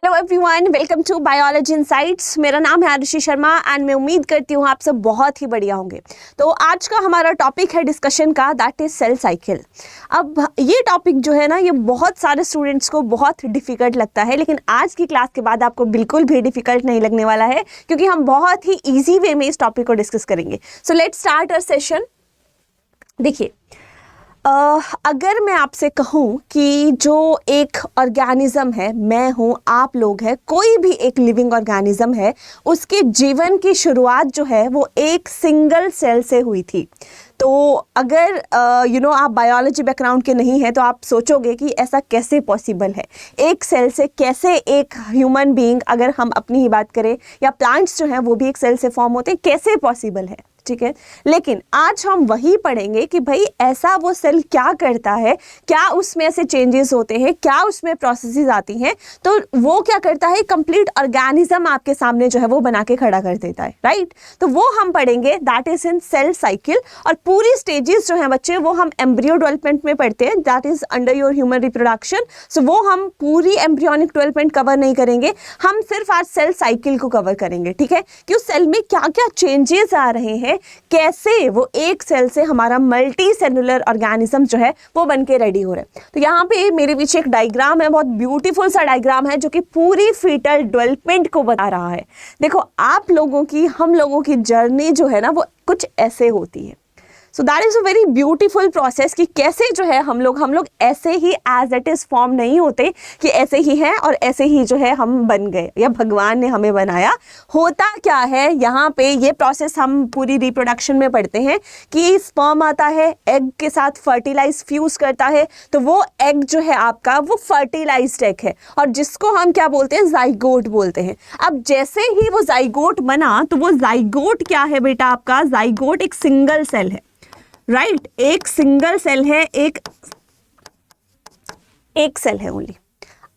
Hello everyone, welcome to biology insights. मेरा नाम है आरुषि शर्मा एंड मैं उम्मीद करती हूँ आप सब बहुत ही बढ़िया होंगे। तो आज का हमारा टॉपिक है डिस्कशन का, दैट इज सेल साइकिल। अब ये टॉपिक जो है ना, ये बहुत सारे स्टूडेंट्स को बहुत डिफिकल्ट लगता है, लेकिन आज की क्लास के बाद आपको बिल्कुल भी डिफिकल्ट नहीं लगने वाला है, क्योंकि हम बहुत ही ईजी वे में इस टॉपिक को डिस्कस करेंगे। So let's start our session. देखिए, अगर मैं आपसे कहूँ कि जो एक ऑर्गेनिज्म है, मैं हूँ, आप लोग हैं, कोई भी एक लिविंग ऑर्गेनिज्म है, उसके जीवन की शुरुआत जो है वो एक सिंगल सेल से हुई थी। तो अगर आप बायोलॉजी बैकग्राउंड के नहीं हैं तो आप सोचोगे कि ऐसा कैसे पॉसिबल है, एक सेल से कैसे एक ह्यूमन बीइंग, अगर हम अपनी ही बात करें, या प्लांट्स जो हैं वो भी एक सेल से फॉर्म होते हैं, कैसे पॉसिबल है, ठीक है। लेकिन आज हम वही पढ़ेंगे कि भाई ऐसा वो सेल क्या करता है, क्या उसमें ऐसे चेंजेस होते हैं, क्या उसमें प्रोसेसेस आती हैं, तो वो क्या करता है, कंप्लीट ऑर्गेनिज्म आपके सामने जो है वो बना के खड़ा कर देता है, राइट। तो वो हम पढ़ेंगे, that is in cell cycle. और पूरी स्टेजेस जो हैं बच्चे, वो हम एम्ब्रियो डेवलपमेंट में पढ़ते हैं, that is under your human reproduction. So वो हम पूरी एम्ब्रियोनिक डेवलपमेंट कवर नहीं करेंगे, हम सिर्फ आज सेल साइकिल को कवर करेंगे, ठीक है, कि उस सेल में क्या क्या चेंजेस आ रहे हैं, कैसे वो एक सेल से हमारा मल्टी सेलुलर ऑर्गेनिज्म जो है वो बन के रेडी हो रहा है। तो यहाँ पे मेरे पीछे एक डायग्राम है, बहुत ब्यूटीफुल सा डायग्राम है, जो कि पूरी फीटल डेवलपमेंट को बता रहा है। देखो, आप लोगों की, हम लोगों की जर्नी जो है ना, वो कुछ ऐसे होती है। So that is a very beautiful process कि कैसे जो है हम लोग ऐसे ही एज इट इज़ फॉर्म नहीं होते कि ऐसे ही हैं और ऐसे ही जो है हम बन गए या भगवान ने हमें बनाया। होता क्या है यहाँ पे, ये प्रोसेस हम पूरी रिप्रोडक्शन में पढ़ते हैं कि स्पर्म आता है, एग के साथ फर्टिलाइज फ्यूज करता है, तो वो एग जो है आपका वो फर्टिलाइज्ड एग है, और जिसको हम क्या बोलते हैं, जाइगोट बोलते हैं। अब जैसे ही वो जाइगोट बना, तो वो जाइगोट क्या है बेटा, आपका जाइगोट एक सिंगल सेल है, राइट, एक सिंगल सेल है, एक सेल है ओनली।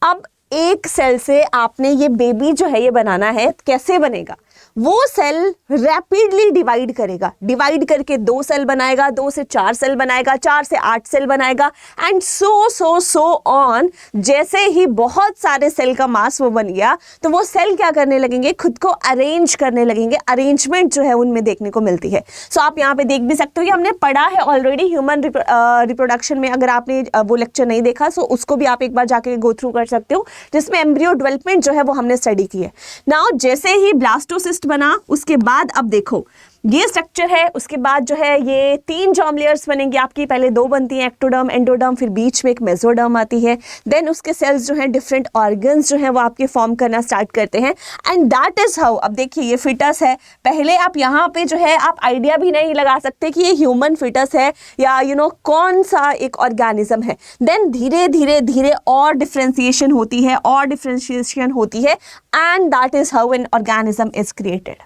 अब एक सेल से आपने ये बेबी जो है ये बनाना है, कैसे बनेगा, वो सेल रैपिडली डिवाइड करेगा, डिवाइड करके 2 सेल बनाएगा, 2 से 4 सेल बनाएगा, 4 से 8 सेल बनाएगा, एंड सो ऑन। जैसे ही बहुत सारे सेल का मास वो बन गया, तो वो सेल क्या करने लगेंगे, खुद को अरेंज करने लगेंगे, अरेंजमेंट जो है उनमें देखने को मिलती है। सो आप यहाँ पे देख भी सकते हो कि हमने पढ़ा है ऑलरेडी ह्यूमन रिप्रोडक्शन में। अगर आपने वो लेक्चर नहीं देखा, सो उसको भी आप एक बार जाके गो थ्रू कर सकते हो, जिसमें एम्ब्रियो डेवलपमेंट जो है वो हमने स्टडी की है। नाउ जैसे ही ब्लास्टोसिस्ट बना, उसके बाद अब देखो ये स्ट्रक्चर है, उसके बाद जो है ये 3 जर्म लेयर्स बनेंगी आपकी, पहले 2 बनती हैं, एक्टोडर्म, एंडोडर्म, फिर बीच में एक मेसोडर्म आती है। देन उसके सेल्स जो हैं, डिफरेंट ऑर्गन्स जो हैं वो आपके फॉर्म करना स्टार्ट करते हैं, एंड दैट इज हाउ। अब देखिए ये फिटस है, पहले आप यहाँ पे जो है आप आइडिया भी नहीं लगा सकते कि ये ह्यूमन फिटस है या कौन सा एक ऑर्गेनिज्म है। देन धीरे धीरे धीरे और डिफ्रेंसिएशन होती है, और डिफ्रेंसिएशन होती है, and that is how an organism is created.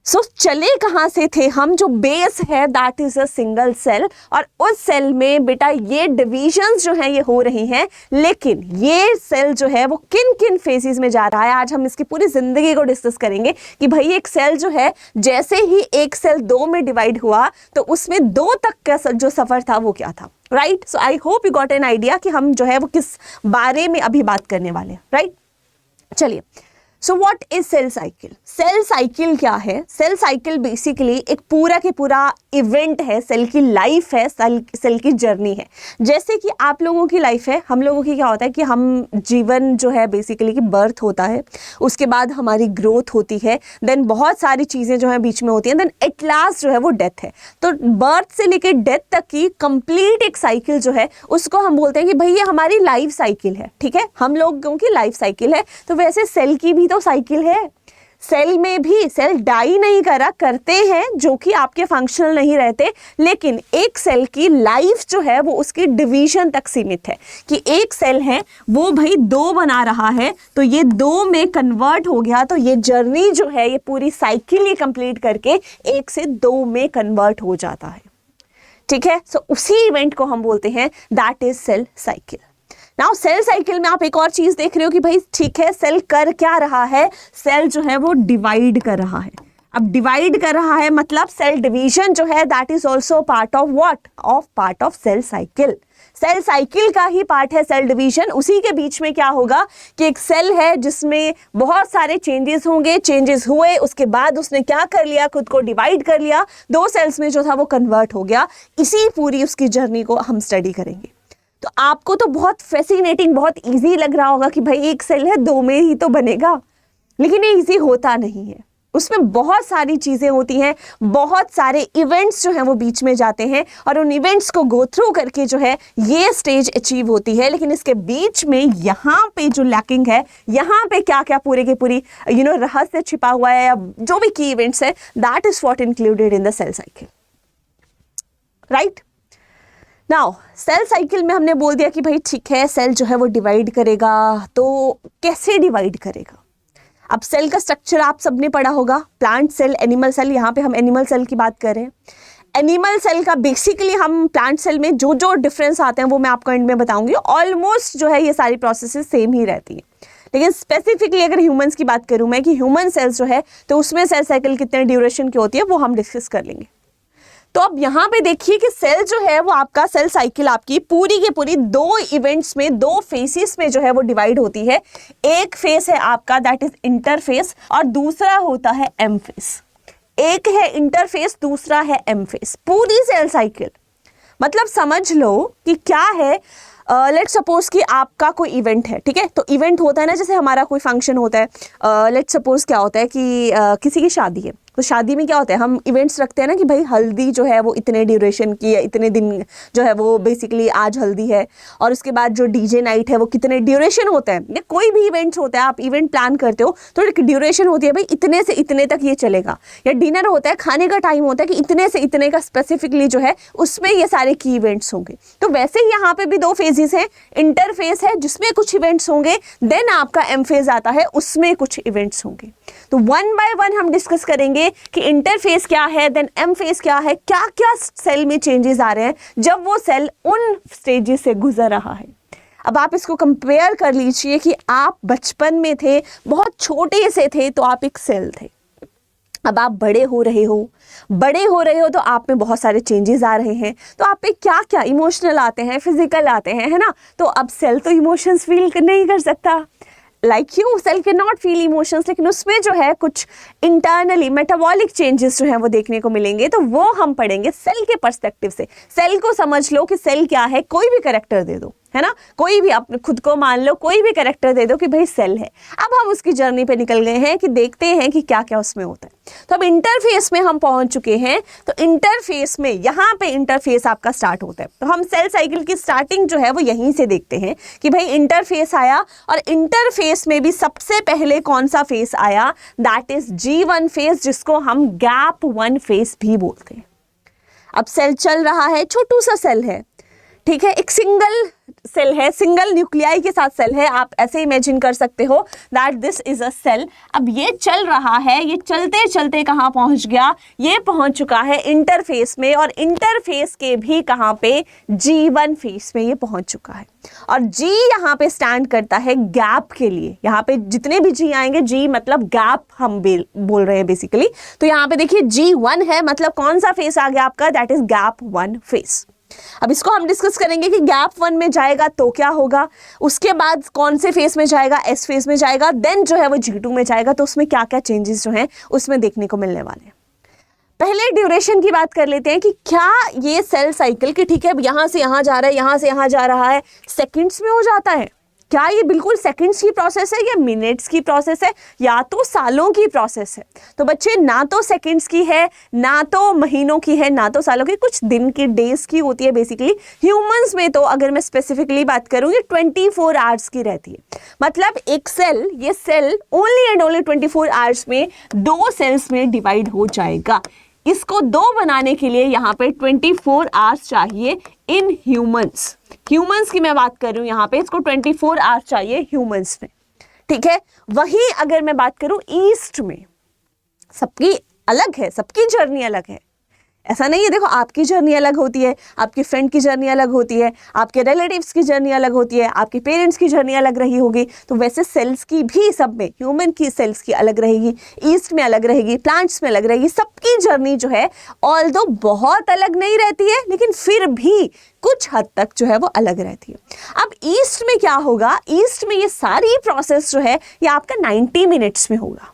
So चले कहाँ से थे हम, जो बेस है that is a single cell, और उस सेल में बेटा ये डिविजन्स जो हैं ये हो रही हैं, लेकिन ये सेल जो है वो किन किन फेजेस में जा रहा है, आज हम इसकी पूरी जिंदगी को डिस्कस करेंगे कि भाई एक सेल जो है, जैसे ही एक सेल 2 में डिवाइड हुआ, तो उसमें 2 तक का जो सफर था वो क्या था, right. So I hope you got an idea कि हम जो है वो किस बारे में अभी बात करने वाले हैं, राइट। चलिए, so what is cell cycle. Cell cycle क्या है, सेल साइकिल बेसिकली एक पूरा के पूरा इवेंट है, सेल की लाइफ है, सेल की जर्नी है। जैसे कि आप लोगों की लाइफ है, हम लोगों की क्या होता है कि हम जीवन जो है बेसिकली कि बर्थ होता है, उसके बाद हमारी ग्रोथ होती है, देन बहुत सारी चीज़ें जो है बीच में होती हैं, देन एट लास्ट जो है वो डेथ है। तो बर्थ से लेकर डेथ तक की कंप्लीट एक साइकिल जो है, उसको हम बोलते हैं कि भाई ये हमारी लाइफ साइकिल है, ठीक है, हम लोगों की लाइफ साइकिल है। तो वैसे सेल की भी तो साइकिल है, सेल में भी सेल डाई नहीं करते हैं, जो कि आपके फंक्शनल नहीं रहते, लेकिन एक सेल की लाइफ जो है वो उसकी डिवीजन तक सीमित है, कि एक सेल है वो भाई 2 बना रहा है, तो ये 2 में कन्वर्ट हो गया, तो ये जर्नी जो है ये पूरी साइकिल ही कंप्लीट करके 1 से 2 में कन्वर्ट हो जाता है, ठीक है। सो उसी इवेंट को हम बोलते हैं that is cell cycle. Now cell cycle में आप एक और चीज देख रहे हो कि भाई ठीक है, सेल कर क्या रहा है, सेल जो है वो डिवाइड कर रहा है। अब डिवाइड कर रहा है मतलब सेल डिवीजन जो है that is also part of what, of part of cell cycle. Cell cycle का ही पार्ट है सेल डिवीजन। उसी के बीच में क्या होगा कि एक सेल है जिसमें बहुत सारे चेंजेस होंगे, चेंजेस हुए, उसके बाद उसने क्या कर लिया, खुद को डिवाइड कर लिया, 2 सेल्स में जो था वो कन्वर्ट हो गया। इसी पूरी उसकी जर्नी को हम स्टडी करेंगे। तो आपको तो बहुत फैसिनेटिंग, बहुत इजी लग रहा होगा कि भाई एक सेल है 2 में ही तो बनेगा, लेकिन ये इजी होता नहीं है। उसमें बहुत सारी चीज़ें होती हैं, बहुत सारे इवेंट्स जो हैं वो बीच में जाते हैं और उन इवेंट्स को गो थ्रू करके जो है ये स्टेज अचीव होती है। लेकिन इसके बीच में यहाँ पे जो लैकिंग है, यहाँ पे क्या क्या पूरे के पूरी रहस्य छिपा हुआ है या जो भी की इवेंट्स है, that is what included in the cell cycle, right. Now cell cycle में हमने बोल दिया कि भाई ठीक है, सेल जो है वो डिवाइड करेगा, तो कैसे डिवाइड करेगा। अब सेल का स्ट्रक्चर आप सबने पढ़ा होगा, प्लांट सेल, एनिमल सेल। यहाँ पे हम एनिमल सेल की बात कर रहे हैं। एनिमल सेल का बेसिकली हम प्लांट सेल में जो जो डिफरेंस आते हैं वो मैं आपको एंड में बताऊंगी। ऑलमोस्ट जो है ये सारी प्रोसेसेस सेम ही रहती हैं, लेकिन स्पेसिफिकली अगर ह्यूमंस की बात करूँ मैं कि ह्यूमन सेल्स जो है तो उसमें सेल साइकिल कितने ड्यूरेशन की होती है वो हम डिस्कस कर लेंगे। तो अब यहाँ पे देखिए कि सेल जो है वो आपका सेल साइकिल आपकी पूरी की पूरी 2 इवेंट्स में, 2 फेसेस में जो है वो डिवाइड होती है। एक फेस है आपका दैट इज इंटरफेस और दूसरा होता है एम फेस। एक है इंटरफेस, दूसरा है एम फेस। पूरी सेल साइकिल मतलब समझ लो कि क्या है, लेट्स सपोज कि आपका कोई इवेंट है, ठीक है। तो इवेंट होता है ना, जैसे हमारा कोई फंक्शन होता है। लेट्स सपोज क्या होता है कि किसी की शादी है, तो शादी में क्या होता है, हम इवेंट्स रखते हैं ना कि भाई हल्दी जो है वो इतने ड्यूरेशन की है, इतने दिन जो है वो बेसिकली आज हल्दी है, और उसके बाद जो डीजे नाइट है वो कितने ड्यूरेशन होता है, या कोई भी इवेंट्स होता है, आप इवेंट प्लान करते हो तो एक ड्यूरेशन होती है, भाई इतने से इतने तक ये चलेगा। या डिनर होता है, खाने का टाइम होता है कि इतने से इतने का स्पेसिफिकली जो है उसमें ये सारे की इवेंट्स होंगे। तो वैसे ही यहाँ पे भी 2 फेजेस हैं। इंटरफेस है जिसमें कुछ इवेंट्स होंगे, देन आपका एम फेज आता है, उसमें कुछ इवेंट्स होंगे। तो 1 बाय 1 हम डिस्कस करेंगे कि इंटरफेस क्या है, देन एम फेज क्या है, क्या क्या सेल में चेंजेस आ रहे हैं जब वो सेल उन स्टेजेस से गुजर रहा है। अब आप इसको कंपेयर कर लीजिए कि आप बचपन में थे, बहुत छोटे से थे, तो आप एक सेल थे। अब आप बड़े हो रहे हो तो आप में बहुत सारे चेंजेस आ रहे हैं, तो आप पे क्या क्या इमोशनल आते हैं, फिजिकल आते हैं, है ना। तो अब सेल तो इमोशंस फील नहीं कर सकता, like you cell can not feel emotions, लेकिन उसमें जो है कुछ इंटरनली मेटाबॉलिक चेंजेस जो हैं वो देखने को मिलेंगे। तो वो हम पढ़ेंगे सेल के पर्सपेक्टिव से। सेल को समझ लो कि सेल क्या है, कोई भी कैरेक्टर दे दो, है ना, कोई भी, आप खुद को मान लो, कोई भी कैरेक्टर दे दो कि भाई सेल है। अब हम उसकी जर्नी पे निकल गए हैं कि देखते हैं कि क्या क्या उसमें होता है। तो अब इंटरफेस में हम पहुंच चुके हैं। तो इंटरफेस में यहाँ पे इंटरफेस आपका स्टार्ट होता है। तो हम सेल साइकिल की स्टार्टिंग जो है वो यहीं से देखते हैं कि भाई इंटरफेस आया, और इंटरफेस में भी सबसे पहले कौन सा फेस आया, दैट इज G1 फेस, जिसको हम गैप 1 फेस भी बोलते हैं। अब सेल चल रहा है, छोटू सा सेल है, ठीक है, एक सिंगल सेल है, सिंगल न्यूक्लियाई के साथ सेल है। आप ऐसे इमेजिन कर सकते हो that this is a cell. अब ये चल रहा है, ये चलते चलते कहाँ पहुंच गया, ये पहुंच चुका है इंटरफेस में, और इंटरफेस के भी कहाँ पे, G1 फेस में ये पहुंच चुका है। और G यहाँ पे स्टैंड करता है गैप के लिए। यहाँ पे जितने भी G आएंगे, G मतलब गैप हम बोल रहे हैं बेसिकली। तो यहाँ पे देखिए G1 है, मतलब कौन सा फेस आ गया आपका, दैट इज गैप 1 फेस। अब इसको हम डिस्कस करेंगे कि गैप 1 में जाएगा तो क्या होगा, उसके बाद कौन से फेस में जाएगा, S फेस में जाएगा, देन जो है वो G2 में जाएगा। तो उसमें क्या क्या चेंजेस जो हैं उसमें देखने को मिलने वाले हैं। पहले ड्यूरेशन की बात कर लेते हैं कि क्या ये सेल साइकिल की, ठीक है, यहाँ से यहाँ जा रहा है, यहाँ से यहाँ जा रहा है, सेकेंड्स में हो जाता है। क्या ये बिल्कुल सेकंड्स की प्रोसेस है या मिनट्स की प्रोसेस है या तो सालों की प्रोसेस है? तो बच्चे ना तो सेकंड्स की है, ना तो महीनों की है, ना तो सालों की, कुछ दिन की, डेज की होती है बेसिकली। ह्यूमंस में तो अगर मैं स्पेसिफिकली बात करूँ, ये 24 आवर्स की रहती है। मतलब एक सेल, ये cell only and only 24 hours में 2 सेल्स में डिवाइड हो जाएगा। इसको 2 बनाने के लिए यहाँ पे 24 आवर्स चाहिए इन ह्यूमंस। ह्यूमंस की मैं बात कर रही हूँ यहाँ पे, इसको 24 आवर्स चाहिए ह्यूमंस में, ठीक है। वहीं अगर मैं बात करूँ ईस्ट में, सबकी अलग है, सबकी जर्नी अलग है। ऐसा नहीं है, देखो आपकी जर्नी अलग होती है, आपकी फ्रेंड की जर्नी अलग होती है, आपके रिलेटिव्स की जर्नी अलग होती है, आपके पेरेंट्स की जर्नी अलग रही होगी, तो वैसे सेल्स की भी सब में, ह्यूमन की सेल्स की अलग रहेगी, ईस्ट में अलग रहेगी, प्लांट्स में अलग रहेगी, सबकी जर्नी जो है ऑल्दो बहुत अलग नहीं रहती है, लेकिन फिर भी कुछ हद तक जो है वो अलग रहती है। अब ईस्ट में क्या होगा, ईस्ट में ये सारी प्रोसेस जो है ये आपका 90 मिनट्स में होगा।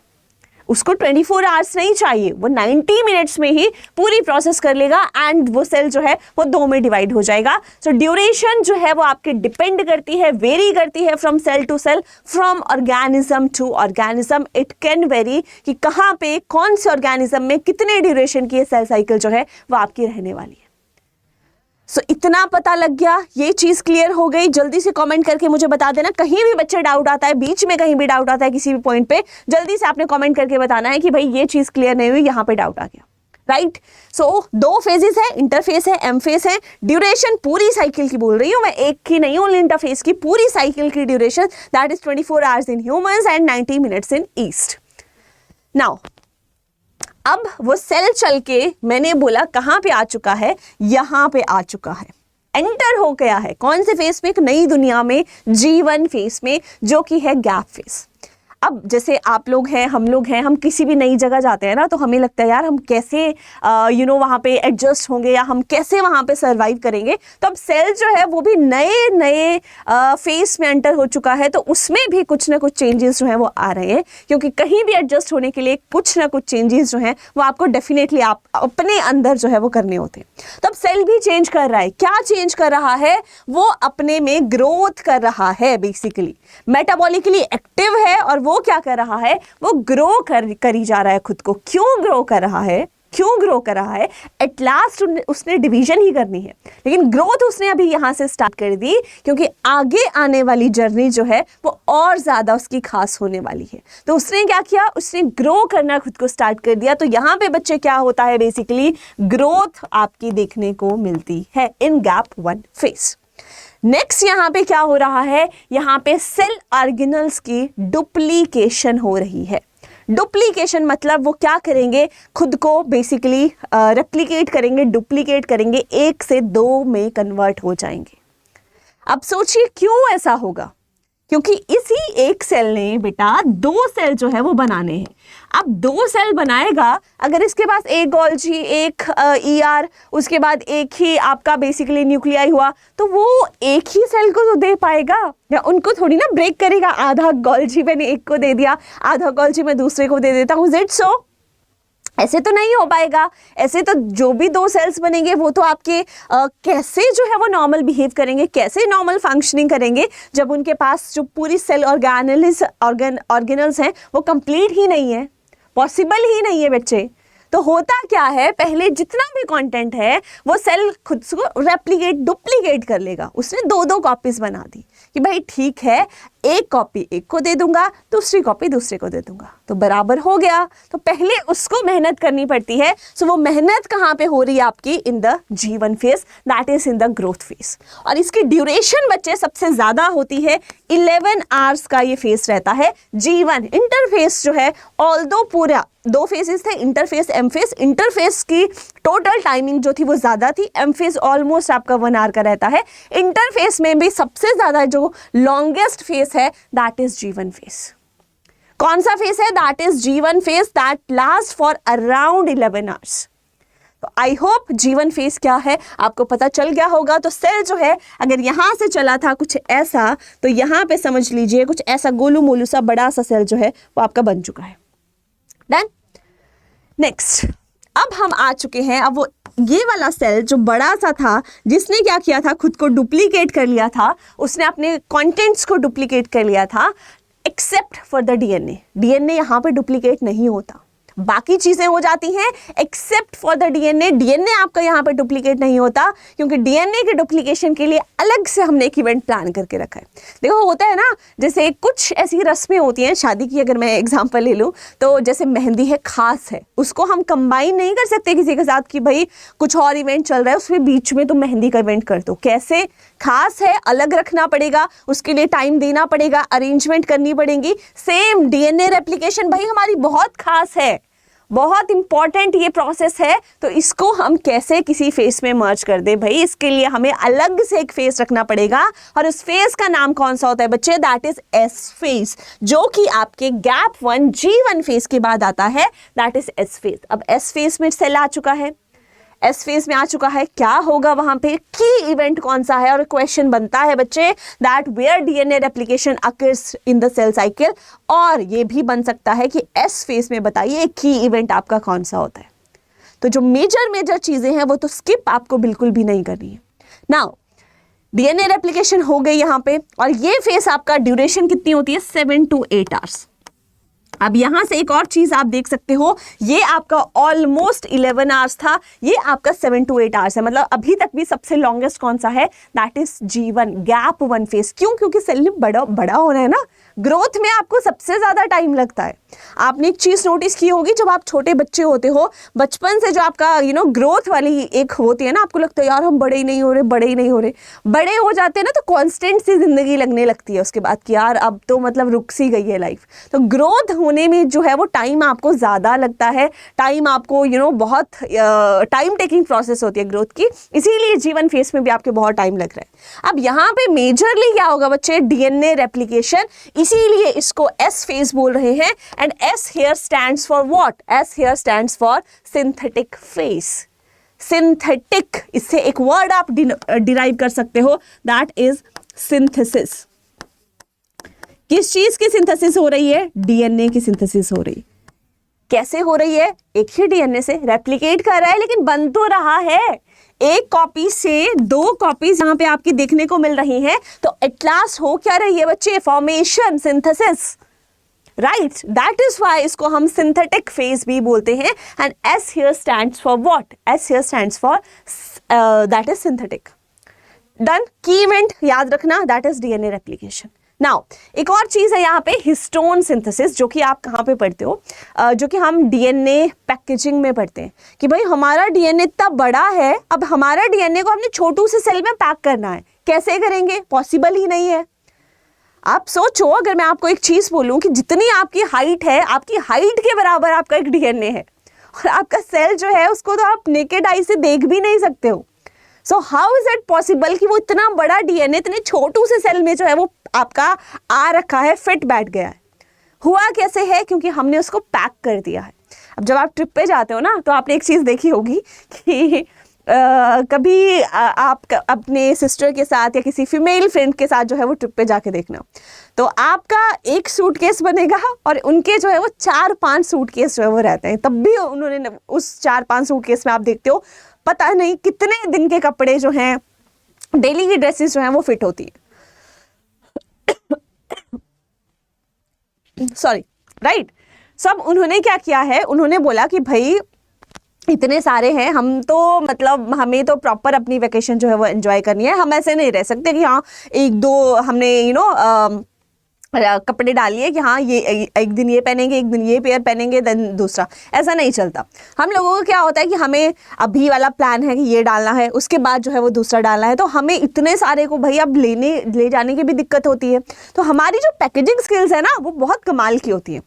उसको 24 आवर्स नहीं चाहिए, वो 90 मिनट्स में ही पूरी प्रोसेस कर लेगा एंड वो सेल जो है वो 2 में डिवाइड हो जाएगा। सो ड्यूरेशन जो है वो आपके डिपेंड करती है, वेरी करती है from cell to cell, from organism to organism. It can vary कि कहाँ पे कौन से ऑर्गेनिज्म में कितने ड्यूरेशन की सेल साइकिल जो है वो आपकी रहने वाली है। सो इतना पता लग गया, ये चीज़ क्लियर हो गई। जल्दी से कमेंट करके मुझे बता देना, कहीं भी बच्चे डाउट आता है, बीच में कहीं भी डाउट आता है किसी भी पॉइंट पे, जल्दी से आपने कमेंट करके बताना है कि भाई ये चीज़ क्लियर नहीं हुई, यहाँ पे डाउट आ गया, राइट। सो 2 फेजेस है, इंटरफेस है, एम फेस है। ड्यूरेशन पूरी साइकिल की बोल रही हूँ मैं, एक की नहीं, ओनली इंटरफेस की पूरी साइकिल की duration that is 24 hours in humans and 90 minutes in east. Now अब वो सेल चल के मैंने बोला कहाँ पे आ चुका है, यहाँ पे आ चुका है, एंटर हो गया है कौन से फेस में, एक नई दुनिया में, जीवन फेस में, जो कि है गैप फेस। अब जैसे आप लोग हैं, हम लोग हैं, हम किसी भी नई जगह जाते हैं ना, तो हमें लगता है यार हम कैसे वहाँ पे एडजस्ट होंगे या हम कैसे वहाँ पे सरवाइव करेंगे। तो अब सेल जो है वो भी नए नए फेस में एंटर हो चुका है, तो उसमें भी कुछ ना कुछ चेंजेस जो हैं वो आ रहे हैं, क्योंकि कहीं भी एडजस्ट होने के लिए कुछ ना कुछ चेंजेस जो हैं वो आपको डेफिनेटली आप अपने अंदर जो है वो करने होते हैं। तो अब सेल भी चेंज कर रहा है। क्या चेंज कर रहा है? वो अपने में ग्रोथ कर रहा है, बेसिकली मेटाबॉलिकली एक्टिव है, और वो क्या कर रहा है, वो ग्रो करी जा रहा है खुद को। क्यों ग्रो कर रहा है? क्यों ग्रो कर रहा है? एट लास्ट उसने डिवीजन ही करनी है, लेकिन ग्रोथ उसने अभी यहां से स्टार्ट कर दी, क्योंकि आगे आने वाली जर्नी जो है वो और ज्यादा उसकी खास होने वाली है। तो उसने क्या किया, उसने ग्रो करना खुद को स्टार्ट कर दिया। तो यहां पे बच्चे क्या होता है, बेसिकली ग्रोथ आपकी देखने को मिलती है इन गैप 1 फेज। नेक्स्ट यहाँ पे क्या हो रहा है, यहाँ पे सेल ऑर्गेनल्स की डुप्लीकेशन हो रही है। डुप्लीकेशन मतलब वो क्या करेंगे, खुद को बेसिकली रेप्लिकेट करेंगे, डुप्लीकेट करेंगे, 1 से 2 में कन्वर्ट हो जाएंगे। अब सोचिए क्यों ऐसा होगा, क्योंकि इसी एक सेल ने बेटा 2 सेल जो है वो बनाने हैं। अब 2 सेल बनाएगा, अगर इसके पास एक गोल्जी, एक ER, उसके बाद एक ही आपका बेसिकली न्यूक्लियाई हुआ, तो वो एक ही सेल को तो दे पाएगा, या उनको थोड़ी ना ब्रेक करेगा। आधा गोल्जी मैंने एक को दे दिया, आधा गोल्जी मैं दूसरे को दे देता हूँ, इज इट सो? ऐसे तो नहीं हो पाएगा। ऐसे तो जो भी 2 सेल्स बनेंगे वो तो आपके कैसे जो है वो नॉर्मल बिहेव करेंगे, कैसे नॉर्मल फंक्शनिंग करेंगे, जब उनके पास जो पूरी सेल ऑर्गेनल्स हैं वो कंप्लीट ही नहीं है, पॉसिबल ही नहीं है बच्चे। तो होता क्या है, पहले जितना भी कंटेंट है वो सेल खुद को रेप्लिकेट, डुप्लीकेट कर लेगा। उसने 2 कॉपीज बना दी कि भाई ठीक है, एक कॉपी एक को दे दूंगा, दूसरी कॉपी दूसरे को दे दूंगा, तो बराबर हो गया। तो पहले उसको मेहनत करनी पड़ती है। सो वो मेहनत कहाँ पे हो रही है आपकी, in the G1 phase, that is in the growth phase. और इसकी ड्यूरेशन बच्चे सबसे ज्यादा होती है, 11 आवर्स का ये फेज रहता है G1। इंटरफेस जो है, ऑल्दो पूरा 2 फेजेस थे, इंटरफेस एम फेज। इंटरफेस की टोटल टाइमिंग जो थी वो ज्यादा थी, एम फेज ऑलमोस्ट आपका 1 आवर का रहता है। इंटरफेस में भी सबसे ज्यादा जो लॉन्गेस्ट फेज है दैट इज G1 फेज। कौन सा फेज है? That is G1 phase, that last for around 11 hours. तो आई होप G1 फेज क्या है आपको पता चल गया होगा। तो सेल जो है अगर यहां से चला था कुछ ऐसा, तो यहां पे समझ लीजिए कुछ ऐसा गोलू मोलू सा बड़ा सा सेल जो है वो आपका बन चुका है। डन। नेक्स्ट, अब हम आ चुके हैं, अब वो ये वाला सेल जो बड़ा सा था, जिसने क्या किया था, खुद को डुप्लीकेट कर लिया था, उसने अपने कंटेंट्स को डुप्लीकेट कर लिया था, except for the DNA। DNA यहाँ पे डुप्लीकेट नहीं होता, बाकी चीजें हो जाती हैं except for the DNA। DNA आपका यहाँ पे डुप्लीकेट नहीं होता, क्योंकि DNA के डुप्लीकेशन के लिए अलग से हमने एक इवेंट प्लान करके रखा है। देखो होता है ना, जैसे कुछ ऐसी रस्में होती हैं शादी की, अगर मैं एग्जांपल ले लूँ तो जैसे मेहंदी है, खास है, उसको हम कंबाइन नहीं कर सकते किसी के साथ कि भाई कुछ और इवेंट चल रहा है उसमें बीच में तुम मेहंदी का इवेंट कर दो। कैसे? खास है, अलग रखना पड़ेगा, उसके लिए टाइम देना पड़ेगा, अरेंजमेंट करनी पड़ेगी। सेम DNA रेप्लिकेशन भाई हमारी बहुत खास है, बहुत इंपॉर्टेंट ये प्रोसेस है। तो इसको हम कैसे किसी फेस में मर्ज कर दे भाई, इसके लिए हमें अलग से एक फेस रखना पड़ेगा और उस फेस का नाम कौन सा होता है बच्चे, दैट इज एस फेस, जो कि आपके गैप 1 G1 फेस के बाद आता है, दैट इज एस फेस। अब एस फेस में सेल आ चुका है, एस फेस में आ चुका है, क्या होगा वहां पे, की इवेंट कौन सा है, और क्वेश्चन बनता है बच्चे that where DNA replication occurs in the cell cycle, और ये भी बन सकता है कि एस फेस में बताइए की इवेंट आपका कौन सा होता है। तो जो मेजर चीजें हैं वो तो स्किप आपको बिल्कुल भी नहीं करनी है। नाउ डीएनए रेप्लिकेशन हो गई यहाँ पे, और ये फेस आपका ड्यूरेशन कितनी होती है, 7 to 8 आवर्स। अब यहां से एक और चीज आप देख सकते हो, ये आपका ऑलमोस्ट 11 आवर्स था, ये आपका 7 to 8 आवर्स है। मतलब अभी तक भी सबसे लॉन्गेस्ट कौन सा है, that is G1 gap 1 face. क्यों, क्योंकि सेल ने बड़ा होना है ना, ग्रोथ में आपको सबसे ज्यादा टाइम लगता है। आपने एक चीज नोटिस की होगी, जब आप छोटे बच्चे होते हो, बचपन से जो आपका ग्रोथ वाली एक होती है ना, आपको लगता है यार हम बड़े ही नहीं हो रहे, बड़े हो जाते हैं ना, तो कांस्टेंट सी जिंदगी लगने लगती है उसके बाद कि यार अब तो मतलब रुक सी गई है लाइफ। तो ग्रोथ होने में जो है वो टाइम आपको ज्यादा लगता है, टाइम आपको बहुत टाइम टेकिंग प्रोसेस होती है ग्रोथ की, इसीलिए G1 फेस में भी आपके बहुत टाइम लग रहा है। अब यहाँ पे मेजरली क्या होगा बच्चे, डीएनए रेप्लिकेशन, इसीलिए इसको एस फेस बोल रहे हैं। And S here stands for what, S here stands for synthetic face. Synthetic, इससे एक वर्ड आप डिराइव कर सकते हो, दैट इज सिंथेसिस। किस चीज की सिंथेसिस हो रही है, डीएनए की सिंथेसिस हो रही। कैसे हो रही है, एक ही डीएनए से रेप्लिकेट कर रहा है, लेकिन बन तो रहा है, एक कॉपी से 2 कॉपीज यहाँ पे आपकी देखने को मिल रही हैं। तो एट लास्ट हो क्या रही है बच्चे, formation, synthesis, right. That is why इसको हम सिंथेटिक फेज भी बोलते हैं। And S here stands for what, S here stands for that is synthetic. Done. Key event याद रखना, that is DNA replication. Now एक और चीज है यहाँ पे, हिस्टोन सिंथेसिस, जो कि आप कहाँ पे पढ़ते हो, जो कि हम डीएनए पैकेजिंग में पढ़ते हैं कि भाई हमारा डीएनए इतना बड़ा है, अब हमारा डीएनए को हमने छोटू से सेल में पैक करना है, कैसे करेंगे, पॉसिबल ही नहीं है। आप सोचो, अगर मैं आपको एक चीज बोलूं कि जितनी आपकी हाइट है, आपकी हाइट के बराबर आपका एक डीएनए है, और आपका सेल जो है उसको तो आप नेकेड आई से देख भी नहीं सकते हो। So how is it possible कि वो इतना बड़ा डीएनए इतने छोटू से सेल में जो है वो आपका आ रखा है, फिट बैठ गया है। हुआ कैसे है, क्योंकि हमने उसको पैक कर दिया है। अब जब आप ट्रिप पे जाते हो ना, तो आपने एक चीज देखी होगी कि कभी आप अपने सिस्टर के साथ या किसी फीमेल फ्रेंड के साथ जो है वो ट्रिप पे जाके देखना, तो आपका एक सूटकेस बनेगा और उनके जो है वो 4-5 सूटकेस जो है वो रहते हैं। तब भी उन्होंने उस 4-5 सूटकेस में आप देखते हो पता नहीं कितने दिन के कपड़े जो हैं, डेली की ड्रेसेस जो हैं वो फिट होती है। Sorry, right. सब उन्होंने क्या किया है, उन्होंने बोला कि भाई इतने सारे हैं, हम तो मतलब हमें तो प्रॉपर अपनी वेकेशन जो है वो एंजॉय करनी है, हम ऐसे नहीं रह सकते कि हाँ 1-2 हमने कपड़े डालिए कि हाँ ये एक दिन ये पहनेंगे, एक दिन ये पेयर पहनेंगे, देन दूसरा, ऐसा नहीं चलता। हम लोगों को क्या होता है कि हमें अभी वाला प्लान है कि ये डालना है, उसके बाद जो है वो दूसरा डालना है, तो हमें इतने सारे को भाई अब ले जाने की भी दिक्कत होती है। तो हमारी जो पैकेजिंग स्किल्स है ना, वो बहुत कमाल की होती है।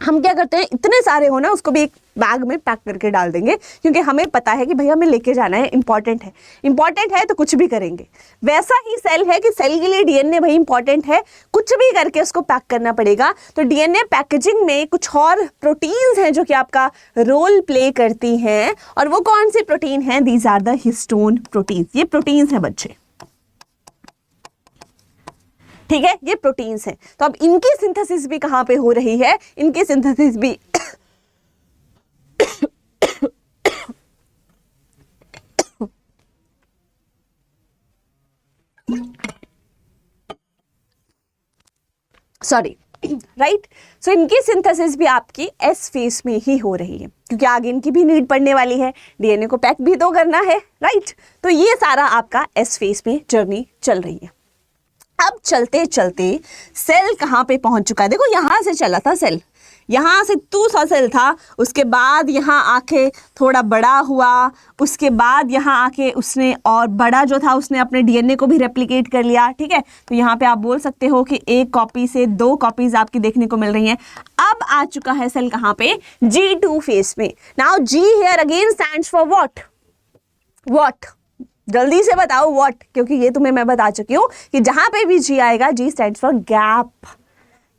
हम क्या करते हैं, इतने सारे हो ना, उसको भी एक बैग में पैक करके डाल देंगे, क्योंकि हमें पता है कि भाई हमें लेके जाना है, इंपॉर्टेंट है तो कुछ भी करेंगे। वैसा ही सेल है कि सेल के लिए डीएनए भाई इंपॉर्टेंट है, कुछ भी करके उसको पैक करना पड़ेगा। तो डीएनए पैकेजिंग में कुछ और प्रोटीन्स हैं जो कि आपका रोल प्ले करती हैं, और वो कौन सी प्रोटीन है, these are the histone proteins. ये प्रोटीन्स हैं बच्चे, ठीक है, ये प्रोटीन्स हैं। तो अब इनकी सिंथेसिस भी कहां पे हो रही है, इनकी सिंथेसिस भी सॉरी, राइट। सो इनकी सिंथेसिस भी आपकी एस फेस में ही हो रही है, क्योंकि आगे इनकी भी नीड पड़ने वाली है, डीएनए को पैक भी तो करना है, राइट। तो ये सारा आपका एस फेस में जर्नी चल रही है। अब चलते चलते सेल कहाँ पे पहुंच चुका है, देखो यहाँ से चला था सेल, यहाँ से 200 सेल था, उसके बाद यहाँ आके थोड़ा बड़ा हुआ, उसके बाद यहाँ आके उसने और बड़ा जो था उसने अपने डीएनए को भी रेप्लिकेट कर लिया, ठीक है। तो यहाँ पे आप बोल सकते हो कि एक कॉपी से 2 कॉपीज आपकी देखने को मिल रही हैं। अब आ चुका है सेल कहाँ पे, G2 फेस में। Now G here again stands for what, जल्दी से बताओ व्हाट, क्योंकि ये तुम्हें मैं बता चुकी हूँ कि जहां पे भी G आएगा G stands for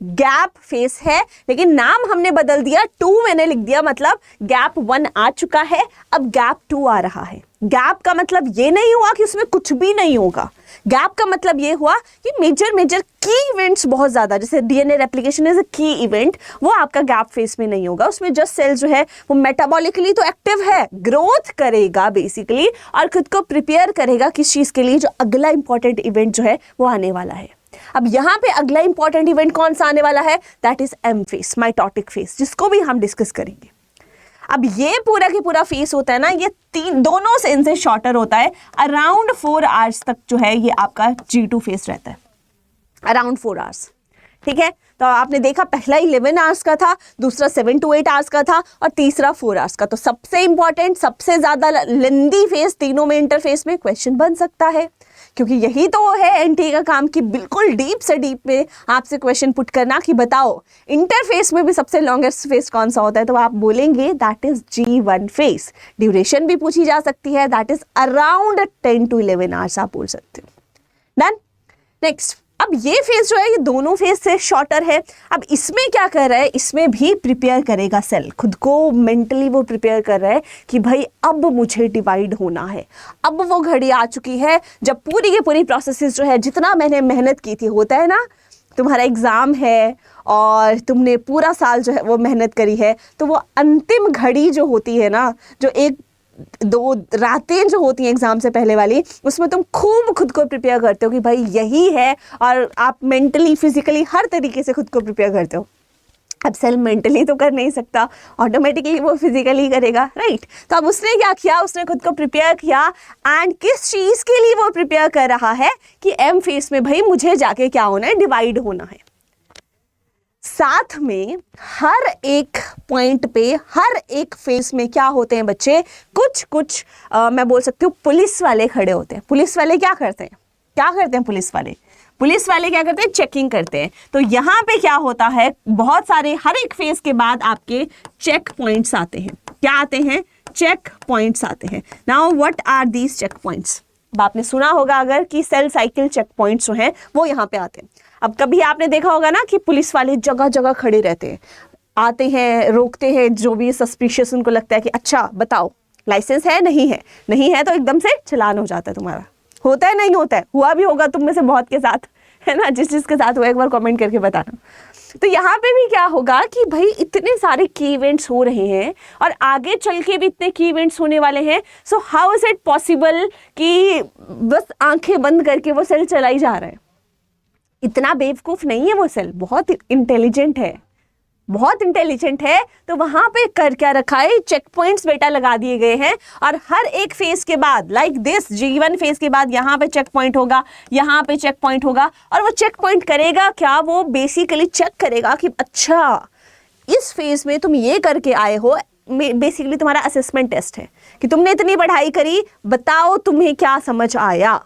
gap face है, लेकिन नाम हमने बदल दिया, 2 मैंने लिख दिया, मतलब गैप 1 आ चुका है, अब गैप 2 आ रहा है। गैप का मतलब ये नहीं हुआ कि उसमें कुछ भी नहीं होगा, गैप का मतलब ये हुआ कि मेजर की इवेंट्स बहुत ज्यादा, जैसे डीएनए रेप्लिकेशन इज अ की इवेंट, वो आपका गैप फेस में नहीं होगा। उसमें जस्ट सेल जो है वो मेटाबॉलिकली तो एक्टिव है, ग्रोथ करेगा बेसिकली, और खुद को प्रिपेयर करेगा किस चीज के लिए, जो अगला इंपॉर्टेंट इवेंट जो है वो आने वाला है। अब यहाँ पे अगला इंपॉर्टेंट इवेंट कौन सा आने वाला है, that is M phase, mitotic phase, जिसको भी हम डिस्कस करेंगे। अब ये पूरा के पूरा फेस होता है ना, ये दोनों से इनसे शॉर्टर होता है, अराउंड 4 आवर्स तक जो है ये आपका G2 फेस रहता है, अराउंड 4 आवर्स, ठीक है। तो आपने देखा पहला 11 आवर्स का था, दूसरा 7 to 8 आवर्स का था, और तीसरा 4 आवर्स का। तो सबसे इंपॉर्टेंट, सबसे ज्यादा लेंदी फेस तीनों में इंटरफेस में क्वेश्चन बन सकता है, क्योंकि यही तो है एनटी का काम कि बिल्कुल डीप से डीप में आपसे क्वेश्चन पुट करना कि बताओ इंटरफेस में भी सबसे लॉन्गेस्ट फेस कौन सा होता है, तो आप बोलेंगे that is G1 face. Duration भी पूछी जा सकती है, that is around 10 to 11 hours आप बोल सकते हो। डन। नेक्स्ट, अब ये फेस जो है ये दोनों फेस से शॉर्टर है। अब इसमें क्या कर रहा है, इसमें भी प्रिपेयर करेगा सेल, खुद को मेंटली वो प्रिपेयर कर रहा है कि भाई अब मुझे डिवाइड होना है। अब वो घड़ी आ चुकी है जब पूरी की पूरी प्रोसेसेस जो है, जितना मैंने मेहनत की थी, होता है ना तुम्हारा एग्ज़ाम है और तुमने पूरा साल जो है वो मेहनत करी है, तो वो अंतिम घड़ी जो होती है ना, जो 1-2 रातें जो होती हैं एग्जाम से पहले वाली, उसमें तुम खूब खुद को प्रिपेयर करते हो कि भाई यही है, और आप मेंटली फिजिकली हर तरीके से खुद को प्रिपेयर करते हो। अब सेल मेंटली तो कर नहीं सकता, ऑटोमेटिकली वो फिजिकली करेगा, राइट। तो अब उसने क्या किया, उसने खुद को प्रिपेयर किया, एंड किस चीज़ के लिए वो प्रिपेयर कर रहा है कि एम फेस में भाई मुझे जाके क्या होना है, डिवाइड होना है। साथ में हर एक पॉइंट पे, हर एक फेस में क्या होते हैं बच्चे, कुछ मैं बोल सकती हूँ पुलिस वाले खड़े होते हैं। पुलिस वाले क्या करते हैं पुलिस वाले क्या करते हैं, चेकिंग करते हैं। तो यहाँ पे क्या होता है, बहुत सारे हर एक फेस के बाद आपके चेक पॉइंट्स आते हैं। क्या आते हैं, चेक पॉइंट्स आते हैं। Now what are these checkpoints, आपने सुना होगा अगर कि सेल साइकिल चेक पॉइंट्स जो हैं वो यहाँ पे आते हैं। अब कभी आपने देखा होगा ना कि पुलिस वाले जगह जगह खड़े रहते हैं, आते हैं, रोकते हैं, जो भी सस्पिशियस उनको लगता है कि अच्छा बताओ लाइसेंस है, नहीं है तो एकदम से चालान हो जाता है तुम्हारा। होता है, नहीं होता है, हुआ भी होगा तुम में से बहुत के साथ, है ना। जिसके साथ हुआ एक बार कमेंट करके बताना। तो यहाँ पे भी क्या होगा कि भाई इतने सारे की इवेंट्स हो रहे हैं और आगे चल के भी इतने की इवेंट्स होने वाले हैं। So how is it possible कि बस आंखें बंद करके वो सेल चलाई जा रहा है। इतना बेवकूफ नहीं है वो सेल, बहुत इंटेलिजेंट है। तो वहां पे कर क्या रखा है, चेक पॉइंट्स बेटा लगा दिए गए हैं, और हर एक फेज के बाद लाइक दिस G1 फेज के बाद यहाँ पे चेक पॉइंट होगा, यहाँ पे चेक पॉइंट होगा। और वो चेक पॉइंट करेगा क्या, वो बेसिकली चेक करेगा कि अच्छा इस फेज में तुम ये करके आए हो। बेसिकली तुम्हारा असेसमेंट टेस्ट है कि तुमने इतनी पढ़ाई करी, बताओ तुम्हें क्या समझ आया,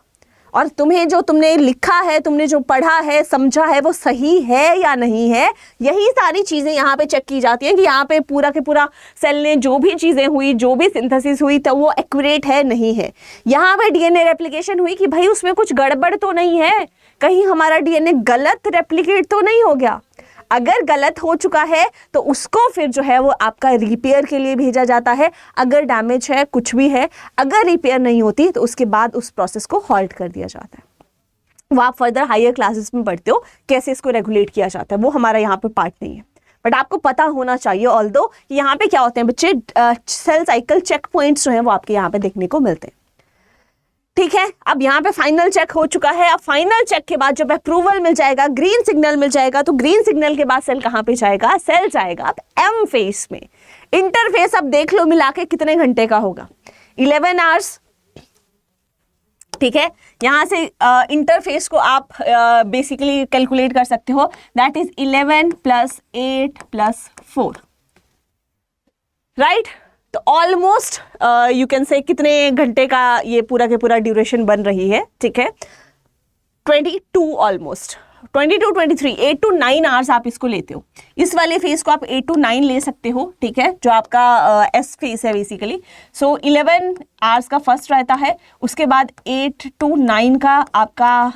और तुम्हें जो तुमने लिखा है, तुमने जो पढ़ा है, समझा है, वो सही है या नहीं है। यही सारी चीज़ें यहाँ पे चेक की जाती हैं कि यहाँ पे पूरा के पूरा सेल ने जो भी चीज़ें हुई, जो भी सिंथेसिस हुई, तो वो एक्यूरेट है, नहीं है। यहाँ पे डीएनए रेप्लिकेशन हुई कि भाई उसमें कुछ गड़बड़ तो नहीं है, कहीं हमारा डीएनए गलत रेप्लिकेट तो नहीं हो गया। अगर गलत हो चुका है तो उसको फिर जो है वो आपका रिपेयर के लिए भेजा जाता है। अगर डैमेज है, कुछ भी है, अगर रिपेयर नहीं होती तो उसके बाद उस प्रोसेस को हॉल्ट कर दिया जाता है। वो आप फर्दर हायर क्लासेस में पढ़ते हो कैसे इसको रेगुलेट किया जाता है, वो हमारा यहाँ पे पार्ट नहीं है, बट आपको पता होना चाहिए। ऑल्दो यहाँ पे क्या होते हैं बच्चे, सेल साइकिल चेक पॉइंट्स जो हैं वो आपके यहाँ पे देखने को मिलते हैं। ठीक है, अब यहाँ पे फाइनल चेक हो चुका है। अब फाइनल चेक के बाद जब अप्रूवल मिल जाएगा, ग्रीन सिग्नल मिल जाएगा, तो ग्रीन सिग्नल के बाद सेल कहाँ पे जाएगा, सेल जाएगा अब एम फेस में। इंटरफेस अब देख लो मिला के कितने घंटे का होगा, 11 आवर्स, ठीक है, यहाँ से इंटरफेस को आप बेसिकली कैलकुलेट कर सकते हो, दैट इज 11 + 8 + 4, राइट। तो ऑलमोस्ट यू कैन से कितने घंटे का ये पूरा के पूरा ड्यूरेशन बन रही है, ठीक है, 22, ऑलमोस्ट 22, 23, 8 to 9 आवर्स आप इसको लेते हो। इस वाले फेस को आप 8 to 9 ले सकते हो, ठीक है, जो आपका एस फेस है बेसिकली। सो 11 आवर्स का फर्स्ट रहता है, उसके बाद 8 to 9 का आपका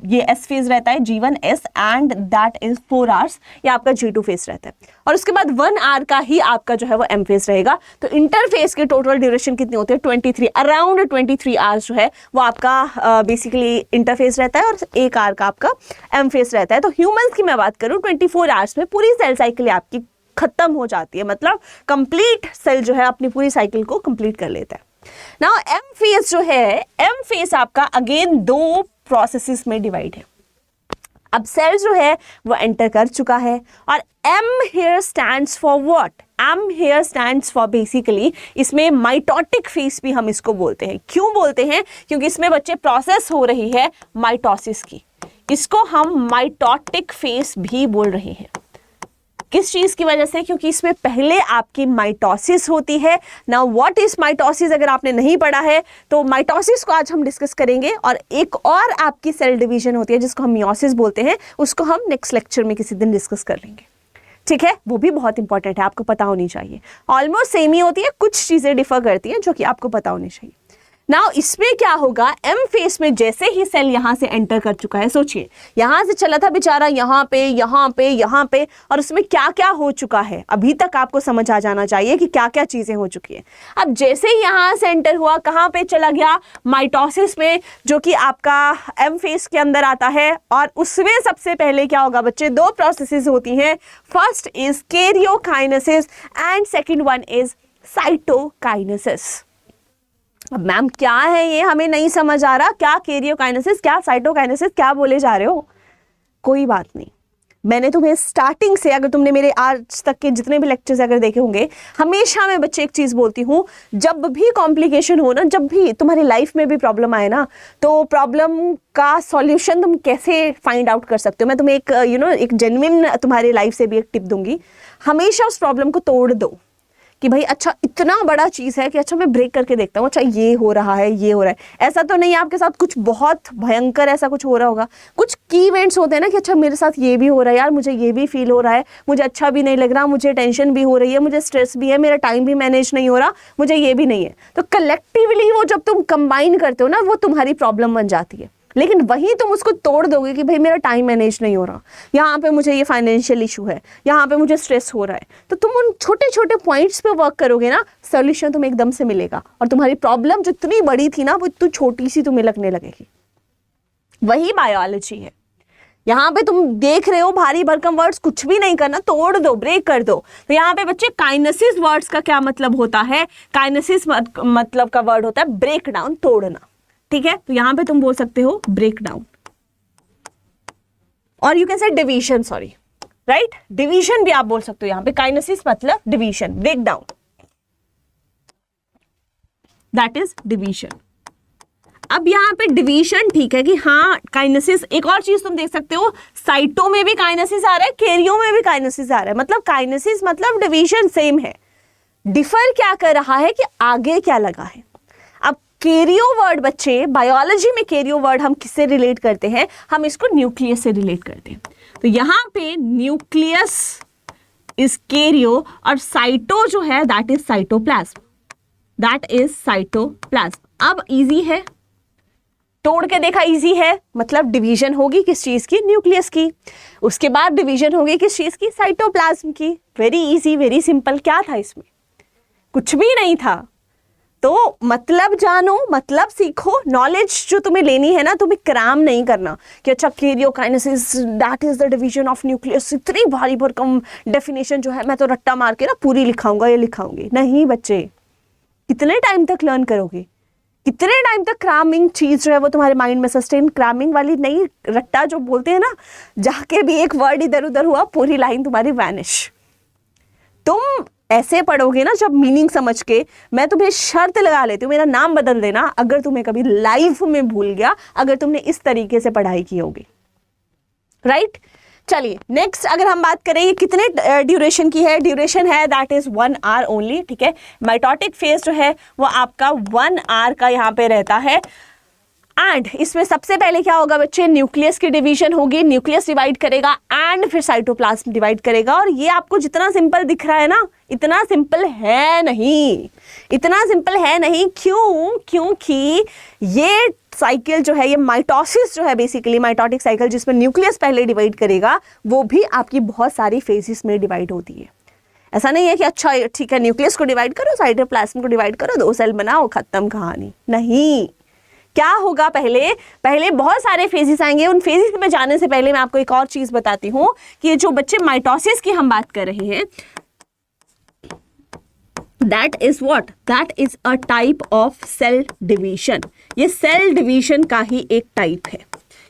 ये एस फेज रहता है, G1 S, and that is 4 hours, ये आपका G2 फेस रहता है, और उसके बाद 1 आवर का ही आपका जो है वो एम फेस रहेगा। तो इंटरफेस की टोटल ड्यूरेशन कितनी होती है, 23, अराउंड 23 आवर्स जो है वो आपका बेसिकली इंटरफेस रहता है, और 1 आवर का आपका एम फेस रहता है। तो ह्यूमंस की मैं बात करूं, 24 आवर्स में पूरी सेल साइकिल आपकी खत्म हो जाती है, मतलब कंप्लीट सेल जो है अपनी पूरी साइकिल को कंप्लीट कर लेता है। नाउ एम फेस जो है, एम फेस आपका अगेन 2 प्रोसेसेस में डिवाइड है। अब सेल जो है वो एंटर कर चुका है, और am here stands for what, am here stands for basically इसमें माइटोटिक फेस भी हम इसको बोलते हैं। क्यों बोलते हैं, क्योंकि इसमें बच्चे प्रोसेस हो रही है माइटोसिस की, इसको हम माइटोटिक फेस भी बोल रहे हैं। किस चीज की वजह से, क्योंकि इसमें पहले आपकी माइटोसिस होती है। नाउ व्हाट इज माइटोसिस, अगर आपने नहीं पढ़ा है तो माइटोसिस को आज हम डिस्कस करेंगे, और एक और आपकी सेल डिवीजन होती है जिसको हम मियोसिस बोलते हैं, उसको हम नेक्स्ट लेक्चर में किसी दिन डिस्कस कर लेंगे, ठीक है। वो भी बहुत इंपॉर्टेंट है, आपको पता होनी चाहिए। ऑलमोस्ट सेम ही होती है, कुछ चीजें डिफर करती हैं जो कि आपको पता होनी चाहिए। नाउ इसमें क्या होगा, एम फेस में जैसे ही सेल यहां से एंटर कर चुका है, सोचिए यहां से चला था बेचारा यहाँ पे यहाँ पे यहाँ पे, और उसमें क्या क्या हो चुका है अभी तक आपको समझ आ जाना चाहिए कि क्या क्या चीजें हो चुकी है। अब जैसे ही यहां से एंटर हुआ, कहां पे चला गया, माइटोसिस में, जो कि आपका एम फेस के अंदर आता है। और उसमें सबसे पहले क्या होगा बच्चे, 2 प्रोसेसेस होती हैं, first is karyokinesis and second one is cytokinesis. अब मैम क्या है ये, हमें नहीं समझ आ रहा, क्या कैरियोकाइनेसिस, क्या साइटोकाइनेसिस, क्या बोले जा रहे हो। कोई बात नहीं, मैंने तुम्हें स्टार्टिंग से, अगर तुमने मेरे आज तक के जितने भी लेक्चर्स अगर देखे होंगे, हमेशा मैं बच्चे एक चीज बोलती हूँ, जब भी कॉम्प्लिकेशन हो ना, जब भी तुम्हारी लाइफ में भी प्रॉब्लम आए ना, तो प्रॉब्लम का सॉल्यूशन तुम कैसे फाइंड आउट कर सकते हो। मैं तुम्हें एक एक जेन्युइन तुम्हारी लाइफ से भी एक टिप दूंगी, हमेशा उस प्रॉब्लम को तोड़ दो कि भाई अच्छा इतना बड़ा चीज़ है कि अच्छा मैं ब्रेक करके देखता हूँ, अच्छा ये हो रहा है, ये हो रहा है। ऐसा तो नहीं है आपके साथ कुछ बहुत भयंकर ऐसा कुछ हो रहा होगा, कुछ की इवेंट्स होते हैं ना कि अच्छा मेरे साथ ये भी हो रहा है यार, मुझे ये भी फील हो रहा है, मुझे अच्छा भी नहीं लग रहा, मुझे टेंशन भी हो रही है, मुझे स्ट्रेस भी है, मेरा टाइम भी मैनेज नहीं हो रहा, मुझे ये भी नहीं है। तो कलेक्टिवली वो जब तुम कंबाइन करते हो ना, वो तुम्हारी प्रॉब्लम बन जाती है। लेकिन वहीं तुम उसको तोड़ दोगे कि भाई मेरा टाइम मैनेज नहीं हो रहा, यहाँ पे मुझे ये फाइनेंशियल इशू है, यहाँ पे मुझे स्ट्रेस हो रहा है, तो तुम उन छोटे छोटे पॉइंट्स पे वर्क करोगे ना, सॉल्यूशन तुम्हें एकदम से मिलेगा, और तुम्हारी प्रॉब्लम जितनी बड़ी थी ना वो इतनी छोटी सी तुम्हें लगने लगेगी। वही बायोलॉजी है। यहाँ पे तुम देख रहे हो भारी भरकम वर्ड्स, कुछ भी नहीं करना, तोड़ दो, ब्रेक कर दो। तो यहाँ पे बच्चे काइनेसिस वर्ड्स का क्या मतलब होता है, काइनेसिस मतलब का वर्ड होता है ब्रेक डाउन, तोड़ना, ठीक है। तो यहां पे तुम बोल सकते हो ब्रेक डाउन, और you can say division, sorry right, division भी आप बोल सकते हो। यहां पे काइनेसिस मतलब division, break down, that is division. अब यहाँ पे डिवीजन ठीक है कि हाँ काइनेसिस, एक और चीज तुम देख सकते हो, साइटो में भी काइनेसिस आ रहा है, कैरियो में भी काइनेसिस आ रहा है, मतलब काइनेसिस मतलब डिवीजन सेम है, डिफर क्या कर रहा है कि आगे क्या लगा है। कैरियो वर्ड बच्चे, बायोलॉजी में कैरियो वर्ड हम किससे रिलेट करते हैं, हम इसको न्यूक्लियस से रिलेट करते हैं। तो यहां पे न्यूक्लियस इज कैरियो, और साइटो जो है that is cytoplasm, that is cytoplasm. अब इजी है, तोड़ के देखा इजी है, मतलब डिवीजन होगी किस चीज की, न्यूक्लियस की, उसके बाद डिवीजन होगी किस चीज की, साइटोप्लाज्म की। Very easy, very simple. क्या था इसमें, कुछ भी नहीं था। तो मतलब जानो, मतलब सीखो, नॉलेज जो तुम्हें लेनी है ना, तुम्हें क्राम नहीं करना कि अच्छा karyokinesis that is the division of nucleus, इतनी भारी भरकम डेफिनेशन जो है मैं तो रट्टा मार के ना पूरी लिखाऊंगा या लिखाऊंगी। नहीं बच्चे, कितने टाइम तक लर्न करोगे, कितने टाइम तक क्रामिंग चीज जो है वो तुम्हारे माइंड में सस्टेन, क्रामिंग वाली नहीं, रट्टा जो बोलते हैं ना, जाके भी एक वर्ड इधर उधर हुआ पूरी लाइन तुम्हारी वैनिश। तुम ऐसे पढ़ोगे ना जब मीनिंग समझ के, मैं तुम्हें शर्त लगा लेती हूँ मेरा नाम बदल देना अगर तुम्हें कभी लाइफ में भूल गया, अगर तुमने इस तरीके से पढ़ाई की होगी, राइट। चलिए नेक्स्ट अगर हम बात करें ये कितने ड्यूरेशन की है, ड्यूरेशन है दैट इज 1 आवर ओनली, ठीक है। माइटोटिक फेज जो है वो आपका 1 आवर का यहाँ पे रहता है। एंड इसमें सबसे पहले क्या होगा बच्चे, न्यूक्लियस की डिवीजन होगी, न्यूक्लियस डिवाइड करेगा एंड फिर साइटोप्लाज्म डिवाइड करेगा। और ये आपको जितना सिंपल दिख रहा है ना, इतना सिंपल है नहीं, इतना सिंपल है नहीं। क्यों? क्योंकि ये साइकिल जो है, ये माइटोसिस जो है, बेसिकली माइटोटिक साइकिल जिसमें न्यूक्लियस पहले डिवाइड करेगा, वो भी आपकी बहुत सारी फेजेस में डिवाइड होती है। ऐसा नहीं है कि अच्छा ठीक है न्यूक्लियस को डिवाइड करो, साइटोप्लाज्म को डिवाइड करो, 2 सेल बनाओ, खत्म कहानी। नहीं, क्या होगा, पहले बहुत सारे फेजेस आएंगे। उन फेजेस में जाने से पहले मैं आपको एक और चीज बताती हूं कि ये जो बच्चे माइटोसिस की हम बात कर रहे हैं, that is what, that is a type of cell division. ये सेल डिवीजन का ही एक टाइप है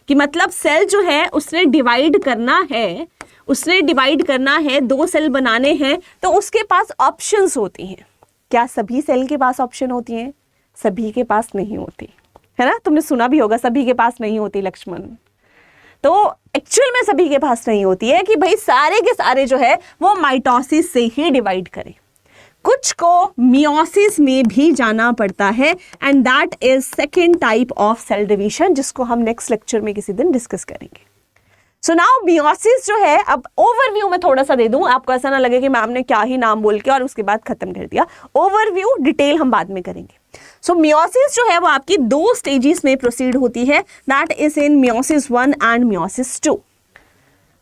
कि मतलब सेल जो है उसने डिवाइड करना है, उसने डिवाइड करना है, 2 सेल बनाने हैं, तो उसके पास ऑप्शंस होती हैं। क्या सभी सेल के पास ऑप्शन होती हैं? सभी के पास नहीं होती है ना, तुमने सुना भी होगा सभी के पास नहीं होती लक्ष्मण। तो एक्चुअल में सभी के पास नहीं होती है कि भाई सारे के सारे जो है वो माइटोसिस से ही डिवाइड करें। कुछ को मियोसिस में भी जाना पड़ता है and that is second type of cell division, जिसको हम नेक्स्ट लेक्चर में किसी दिन डिस्कस करेंगे। सो नाउ मियोसिस जो है, अब ओवरव्यू में थोड़ा सा दे दूं, आपको ऐसा ना लगे कि मैम ने क्या ही नाम बोल के और उसके बाद खत्म कर दिया। ओवरव्यू, डिटेल हम बाद में करेंगे। सो मियोसिस जो है वो आपकी 2 स्टेजेस में प्रोसीड होती है, that is in meiosis 1 and meiosis 2।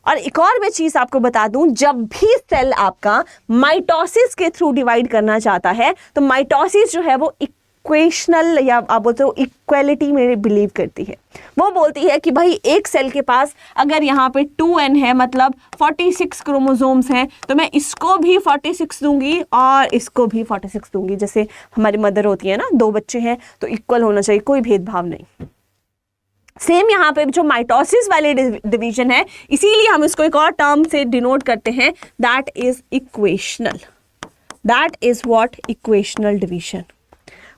और एक और मैं चीज आपको बता दूं, जब भी सेल आपका माइटोसिस के थ्रू डिवाइड करना चाहता है तो माइटोसिस जो है वो इक्वेशनल या आप बोलते हो इक्वेलिटी में बिलीव करती है। वो बोलती है कि भाई एक सेल के पास अगर यहाँ पे 2n है, मतलब 46 क्रोमोसोम्स हैं, तो मैं इसको भी 46 दूंगी और इसको भी 46 दूंगी। जैसे हमारी मदर होती है ना, 2 बच्चे हैं तो इक्वल होना चाहिए, कोई भेदभाव नहीं। सेम यहाँ पे जो माइटोसिस वाले डिवीजन है, इसीलिए हम इसको एक और टर्म से डिनोट करते हैं, that is equational. That is what, equational division.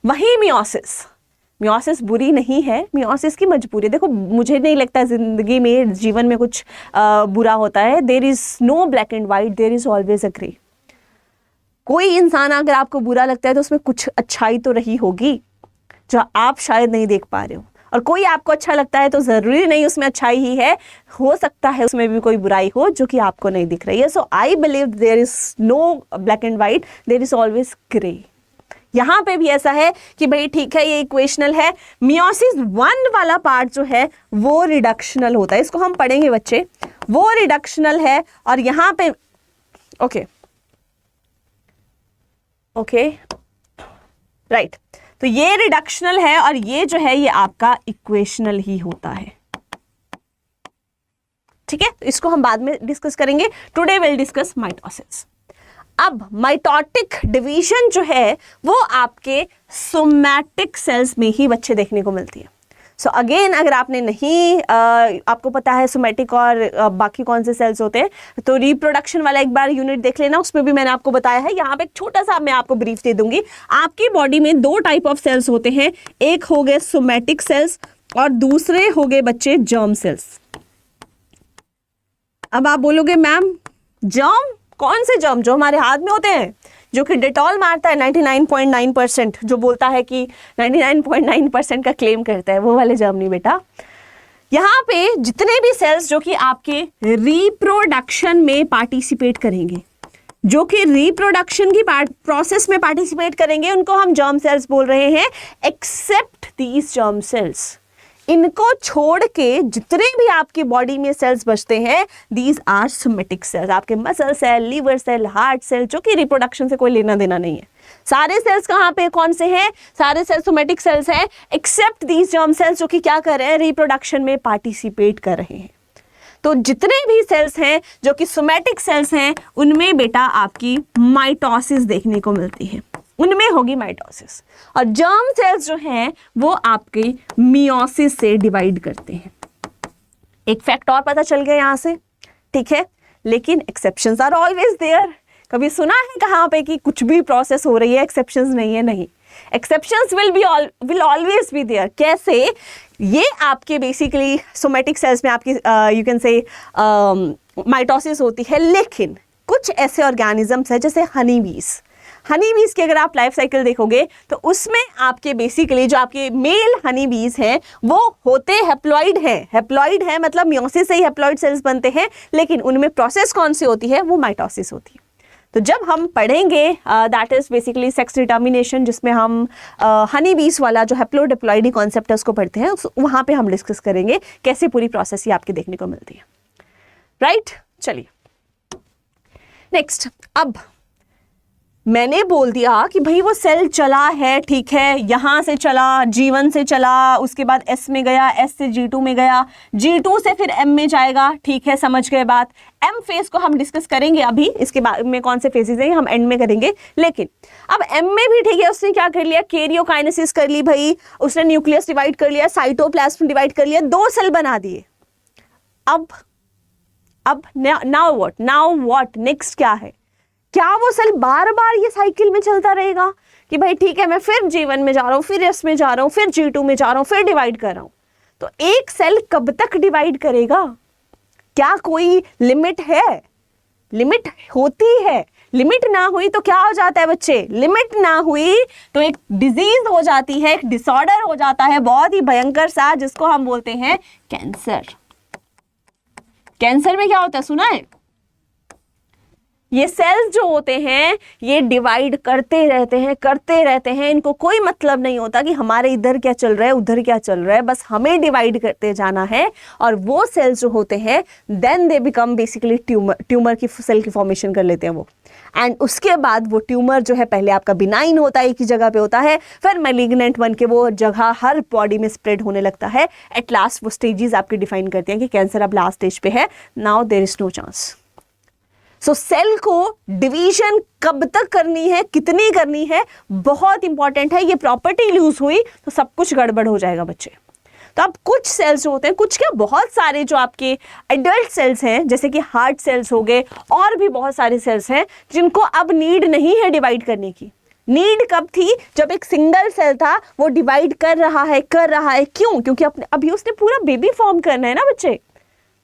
वही मियोसिस बुरी नहीं है, मियोसिस की मजबूरी। देखो मुझे नहीं लगता जिंदगी में, जीवन में कुछ बुरा होता है। There is no black and white, there is always a grey. कोई इंसान अगर आपको बुरा लगता है तो उसमें कुछ अच्छाई तो रही होगी जो आप शायद नहीं देख पा रहे हो, और कोई आपको अच्छा लगता है तो जरूरी नहीं उसमें अच्छाई ही है, हो सकता है उसमें भी कोई बुराई हो जो कि आपको नहीं दिख रही है। So I believe there is no black and white, there is always grey. यहाँ पे भी ऐसा है कि भाई ठीक है ये इक्वेशनल है। मियोसिस 1 वाला पार्ट जो है वो रिडक्शनल होता है, इसको हम पढ़ेंगे बच्चे, वो रिडक्शनल है। और यहाँ पे ओके राइट, तो ये रिडक्शनल है और ये जो है ये आपका इक्वेशनल ही होता है। ठीक है, तो इसको हम बाद में डिस्कस करेंगे। Today will discuss mitosis. अब माइटोटिक डिवीजन जो है वो आपके सोमैटिक सेल्स में ही बच्चे देखने को मिलती है। सो अगेन अगर आपने नहीं आपको पता है सोमैटिक और बाकी कौन से सेल्स होते हैं, तो रिप्रोडक्शन वाला एक बार यूनिट देख लेना, उसमें भी मैंने आपको बताया है। यहाँ पे एक छोटा सा मैं आपको ब्रीफ दे दूंगी। आपकी बॉडी में 2 टाइप ऑफ सेल्स होते हैं, एक हो गए सोमैटिक सेल्स और दूसरे हो गए बच्चे जर्म सेल्स। अब आप बोलोगे मैम जर्म, कौन से जर्म? जो हमारे हाथ में होते हैं, जो कि डेटॉल मारता है 99.9%, जो बोलता है कि 99.9% का क्लेम करता है, वो वाले जर्म नहीं बेटा। यहाँ पे जितने भी सेल्स जो कि आपके रिप्रोडक्शन में पार्टिसिपेट करेंगे, जो कि रिप्रोडक्शन की प्रोसेस में पार्टिसिपेट करेंगे, उनको हम जर्म सेल्स बोल रहे हैं। एक्सेप्ट दीज जर्म सेल्स, इनको छोड़ के जितने भी आपकी बॉडी में सेल्स बचते हैं, दीज आर सोमैटिक सेल्स। आपके muscle cell, liver cell, heart cell, जो कि रिप्रोडक्शन से कोई लेना देना नहीं है। सारे सेल्स कहाँ पे कौन से हैं? सारे सेल्स सोमैटिक सेल्स हैं, एक्सेप्ट दीज जर्म सेल्स जो कि क्या कर रहे हैं? रिप्रोडक्शन में पार्टिसिपेट कर रहे हैं। तो जितने भी सेल्स हैं जो कि सोमैटिक सेल्स हैं, उनमें बेटा आपकी माइटोसिस देखने को मिलती है, उनमें होगी माइटोसिस। और जर्म सेल्स जो हैं वो आपके मियोसिस से डिवाइड करते हैं। एक फैक्ट और पता चल गया यहां से, ठीक है, लेकिन एक्सेप्शंस आर ऑलवेज देयर। कभी सुना है कहाँ पे कि कुछ भी प्रोसेस हो रही है, एक्सेप्शंस नहीं है? नहीं, exceptions will always be there. कैसे? ये आपके बेसिकली सोमेटिक सेल्स में आपकी यू कैन से माइटोसिस होती है, लेकिन कुछ ऐसे ऑर्गेनिजम्स हैं जैसे हनी बीज की अगर आप लाइफ साइकिल देखोगे तो उसमें आपके बेसिकली जो आपके मेल हनी बीज हैं वो होते हैप्लॉइड हैं, मतलब मियोसिस से ही हैप्लॉइड सेल्स बनते हैं, लेकिन उनमें प्रोसेस कौन सी होती है? वो माइटोसिस होती है। तो जब हम पढ़ेंगे that is basically sex determination, जिसमें हम हनी बीज वाला जो हैप्लोडिप्लॉइडी कॉन्सेप्ट है उसको पढ़ते हैं, वहाँ पे हम डिस्कस करेंगे कैसे पूरी प्रोसेस ये आपके देखने को मिलती है। राइट, चलिए नेक्स्ट। अब मैंने बोल दिया कि भाई वो सेल चला है, ठीक है, यहाँ से चला, G1 से चला, उसके बाद S में गया, S से G2 में गया, G2 से फिर M में जाएगा, ठीक है, समझ गए बात। M फेज को हम डिस्कस करेंगे अभी, इसके बाद में कौन से फेजेस हैं हम एंड में करेंगे। लेकिन अब M में भी ठीक है, उसने क्या कर लिया? कैरियोकाइनेसिस कर ली भाई, उसने न्यूक्लियस डिवाइड कर लिया, साइटोप्लाज्म डिवाइड कर लिया, 2 सेल बना दिए। अब नाउ व्हाट नेक्स्ट क्या है? क्या वो सेल बार बार ये साइकिल में चलता रहेगा कि भाई ठीक है मैं फिर G1 में जा रहा हूँ, फिर S में जा रहा हूँ, फिर G2 में जा रहा हूँ, फिर डिवाइड कर रहा हूँ? तो एक सेल कब तक डिवाइड करेगा? क्या कोई लिमिट है? लिमिट होती है। लिमिट ना हुई तो क्या हो जाता है बच्चे? लिमिट ना हुई तो एक डिजीज हो जाती है, एक डिसऑर्डर हो जाता है बहुत ही भयंकर सा, जिसको हम बोलते हैं कैंसर। कैंसर में क्या होता है सुना है? ये सेल्स जो होते हैं ये डिवाइड करते रहते हैं, इनको कोई मतलब नहीं होता कि हमारे इधर क्या चल रहा है उधर क्या चल रहा है, बस हमें डिवाइड करते जाना है। और वो सेल्स जो होते हैं then they become basically tumour की सेल की फॉर्मेशन कर लेते हैं वो। एंड उसके बाद वो ट्यूमर जो है पहले आपका बिनाइन होता है, एक ही जगह पे होता है, फिर मैलिग्नेंट बन के वो जगह हर बॉडी में स्प्रेड होने लगता है। एट लास्ट वो स्टेजेस आपके डिफाइन करते हैं कि कैंसर अब लास्ट स्टेज पे है, now there is no chance. So cell को डिवीजन कब तक करनी है, कितनी करनी है, बहुत इंपॉर्टेंट है। ये प्रॉपर्टी लूज हुई तो सब कुछ गड़बड़ हो जाएगा बच्चे। तो अब कुछ सेल्स जो होते हैं, कुछ क्या बहुत सारे जो आपके एडल्ट सेल्स हैं जैसे कि हार्ट सेल्स हो गए, और भी बहुत सारे सेल्स हैं जिनको अब नीड नहीं है डिवाइड करने की। नीड कब थी? जब एक सिंगल सेल था वो डिवाइड कर रहा है। क्यों? क्योंकि अभी उसने पूरा बेबी फॉर्म करना है ना बच्चे,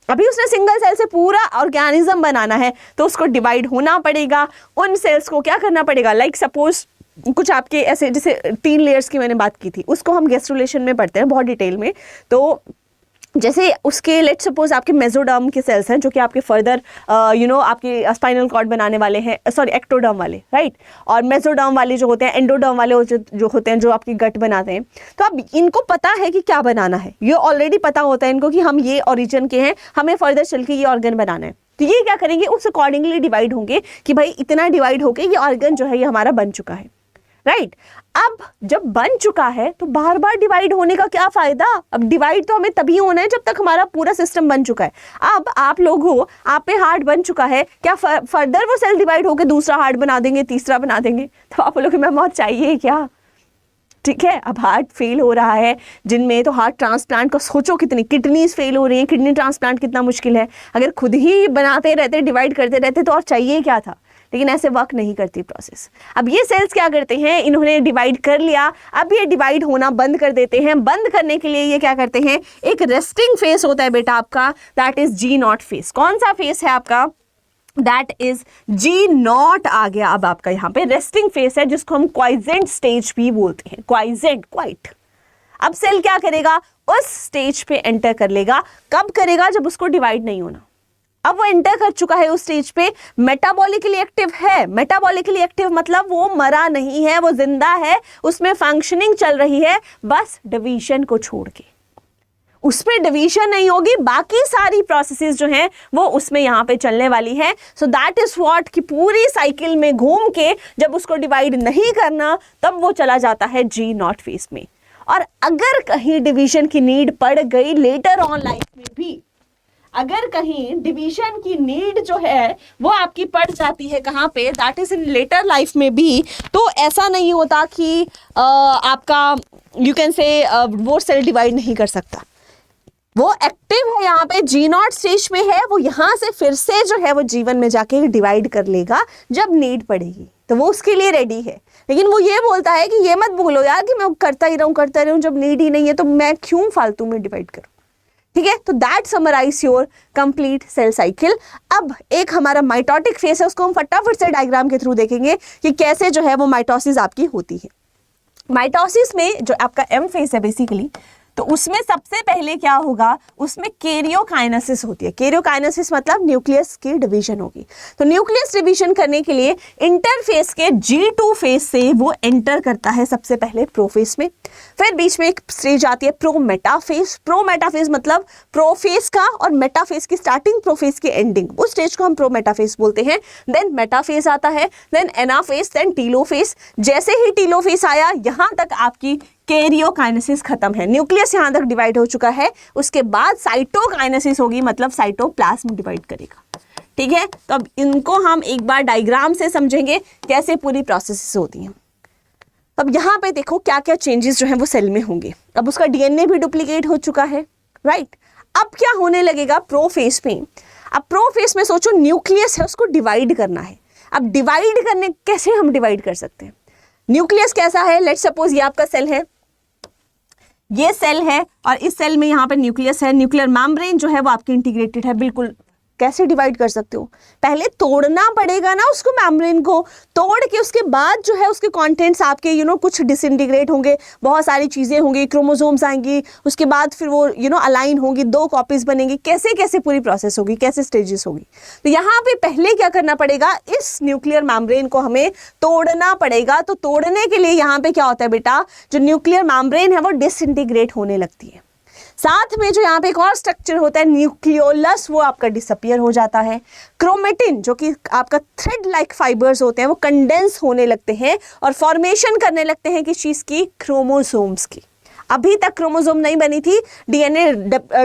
अभी उसने सिंगल सेल से पूरा ऑर्गेनिज्म बनाना है, तो उसको डिवाइड होना पड़ेगा। उन सेल्स को क्या करना पड़ेगा? लाइक सपोज कुछ आपके ऐसे जैसे 3 लेयर्स की मैंने बात की थी, उसको हम गैस्ट्रुलेशन में पढ़ते हैं बहुत डिटेल में। तो जैसे उसके लेट्स सपोज आपके मेसोडर्म के सेल्स हैं जो कि आपके फर्दर आपके स्पाइनल कॉर्ड बनाने वाले हैं, सॉरी एक्टोडर्म वाले, राइट। और मेसोडर्म वाले जो होते हैं, एंडोडर्म वाले जो होते हैं जो आपकी गट बनाते हैं। तो अब इनको पता है कि क्या बनाना है, ये ऑलरेडी पता होता है इनको कि हम ये ओरिजिन के हैं, हमें फर्दर चल के ये ऑर्गन बनाना है। तो ये क्या करेंगे? उस अकॉर्डिंगली डिवाइड होंगे कि भाई इतना डिवाइड होके ये ऑर्गन जो है ये हमारा बन चुका है, राइट। अब जब बन चुका है तो बार बार डिवाइड होने का क्या फायदा? अब डिवाइड तो हमें तभी होना है जब तक हमारा पूरा सिस्टम बन चुका है। अब आप लोग हो, आप पे हार्ट बन चुका है, क्या फर्दर वो सेल डिवाइड होकर दूसरा हार्ट बना देंगे, तीसरा बना देंगे? तो आप लोग में मौत चाहिए क्या? ठीक है। अब हार्ट फेल हो रहा है जिनमें, तो हार्ट ट्रांसप्लांट का सोचो कितनी, किडनीज फेल हो रही है, किडनी ट्रांसप्लांट कितना मुश्किल है। अगर खुद ही बनाते रहते, डिवाइड करते रहते तो और चाहिए क्या था? लेकिन ऐसे वर्क नहीं करती प्रोसेस। अब ये सेल्स क्या करते हैं, इन्होंने डिवाइड कर लिया, अब ये डिवाइड होना बंद कर देते हैं। बंद करने के लिए ये क्या करते हैं? एक रेस्टिंग फेस होता है बेटा आपका, दैट इज G0 फेस। कौन सा फेस है आपका? दैट इज G0 आ गया। अब आपका यहाँ पे रेस्टिंग फेस है जिसको हम क्वाइसेंट स्टेज भी बोलते हैं, क्वाइट। अब सेल क्या करेगा? उस स्टेज पे एंटर कर लेगा। कब करेगा? जब उसको डिवाइड नहीं होना। अब वो एंटर कर चुका है उस स्टेज पे, मेटाबॉलिकली एक्टिव है। मेटाबॉलिकली एक्टिव मतलब वो मरा नहीं है, वो जिंदा है, उसमें फंक्शनिंग चल रही है, बस डिवीजन को छोड़ के। उसमें डिवीजन नहीं होगी, बाकी सारी प्रोसेसेस जो हैं वो उसमें यहाँ पे चलने वाली है। सो दैट इज व्हाट कि पूरी साइकिल में घूम के जब उसको डिवाइड नहीं करना तब वो चला जाता है G0 फेस में। और अगर कहीं डिवीजन की नीड पड़ गई लेटर ऑन लाइफ में भी, अगर कहीं डिवीजन की नीड जो है वो आपकी पड़ जाती है कहाँ पे, that is in later life में भी, तो ऐसा नहीं होता कि आपका यू कैन से वो सेल डिवाइड नहीं कर सकता। वो एक्टिव है यहाँ पे G0 स्टेज में है, वो यहाँ से फिर से जो है वो जीवन में जाके डिवाइड कर लेगा जब नीड पड़ेगी, तो वो उसके लिए रेडी है। लेकिन वो ये बोलता है कि ये मत बोलो यार कि मैं करता ही रहूं, जब नीड ही नहीं है तो मैं क्यों फालतू में डिवाइड करूं। ठीक है, तो that summarise your complete cell cycle. अब एक हमारा माइटोटिक फेस है, उसको हम फटाफट से डायग्राम के थ्रू देखेंगे कि कैसे जो है वो माइटोसिस आपकी होती है। माइटोसिस में जो आपका एम फेस है बेसिकली, तो उसमें सबसे पहले क्या होगा, उसमें कैरियोकाइनेसिस होती है। कैरियोकाइनेसिस मतलब न्यूक्लियस की डिवीजन होगी। तो न्यूक्लियस डिवीजन करने के लिए इंटरफेस के G2 फेस से वो एंटर करता है सबसे पहले प्रोफेस में। फिर बीच में एक स्टेज आती है प्रोमेटाफेस। प्रोमेटाफेस मतलब प्रोफेस का और मेटाफेस की स्टार्टिंग, प्रोफेस की एंडिंग, उस स्टेज को हम प्रोमेटाफेस बोलते हैं। देन मेटाफेस आता है, देन एनाफेस, देन टीलोफेस। जैसे ही टीलोफेस आया, यहां तक आपकी कैरियोकाइनेसिस खत्म है, न्यूक्लियस यहां तक डिवाइड हो चुका है। उसके बाद साइटोकाइनेसिस होगी, मतलब साइटोप्लाज्म डिवाइड करेगा। ठीक है, तो अब इनको हम एक बार डायग्राम से समझेंगे कैसे पूरी प्रोसेस होती हैं। अब यहाँ पे देखो क्या क्या चेंजेस जो हैं वो सेल में होंगे। अब उसका डीएनए भी डुप्लीकेट हो चुका है, राइट। अब क्या होने लगेगा प्रोफेस में। अब प्रोफेस में सोचो न्यूक्लियस है, उसको डिवाइड करना है। अब डिवाइड करने कैसे हम डिवाइड कर सकते हैं। न्यूक्लियस कैसा है, लेट्स सपोज ये आपका सेल है, ये सेल है और इस सेल में यहाँ पे न्यूक्लियस है। न्यूक्लियर मेम्ब्रेन जो है वो आपकी इंटीग्रेटेड है। बिल्कुल कैसे डिवाइड कर सकते हो, पहले तोड़ना पड़ेगा ना उसको, मेम्ब्रेन को तोड़ के उसके बाद जो है उसके कंटेंट्स आपके कुछ डिसइंटीग्रेट होंगे, बहुत सारी चीज़ें होंगी, क्रोमोसोम्स आएंगी, उसके बाद फिर वो अलाइन होंगी, 2 कॉपीज बनेंगी, कैसे कैसे पूरी प्रोसेस होगी, कैसे स्टेजेस होगी। तो यहाँ पे पहले क्या करना पड़ेगा, इस न्यूक्लियर मेम्ब्रेन को हमें तोड़ना पड़ेगा। तो तोड़ने के लिए यहाँ पे क्या होता है बेटा, जो न्यूक्लियर मेम्ब्रेन है वो डिसइंटीग्रेट होने लगती है। साथ में जो यहाँ पे एक और स्ट्रक्चर होता है न्यूक्लियोलस, वो आपका डिसअपियर हो जाता है। क्रोमेटिन जो कि आपका थ्रेड लाइक फाइबर्स होते हैं वो कंडेंस होने लगते हैं और फॉर्मेशन करने लगते हैं किस चीज़ की, क्रोमोसोम्स की। अभी तक क्रोमोसोम नहीं बनी थी, डीएनए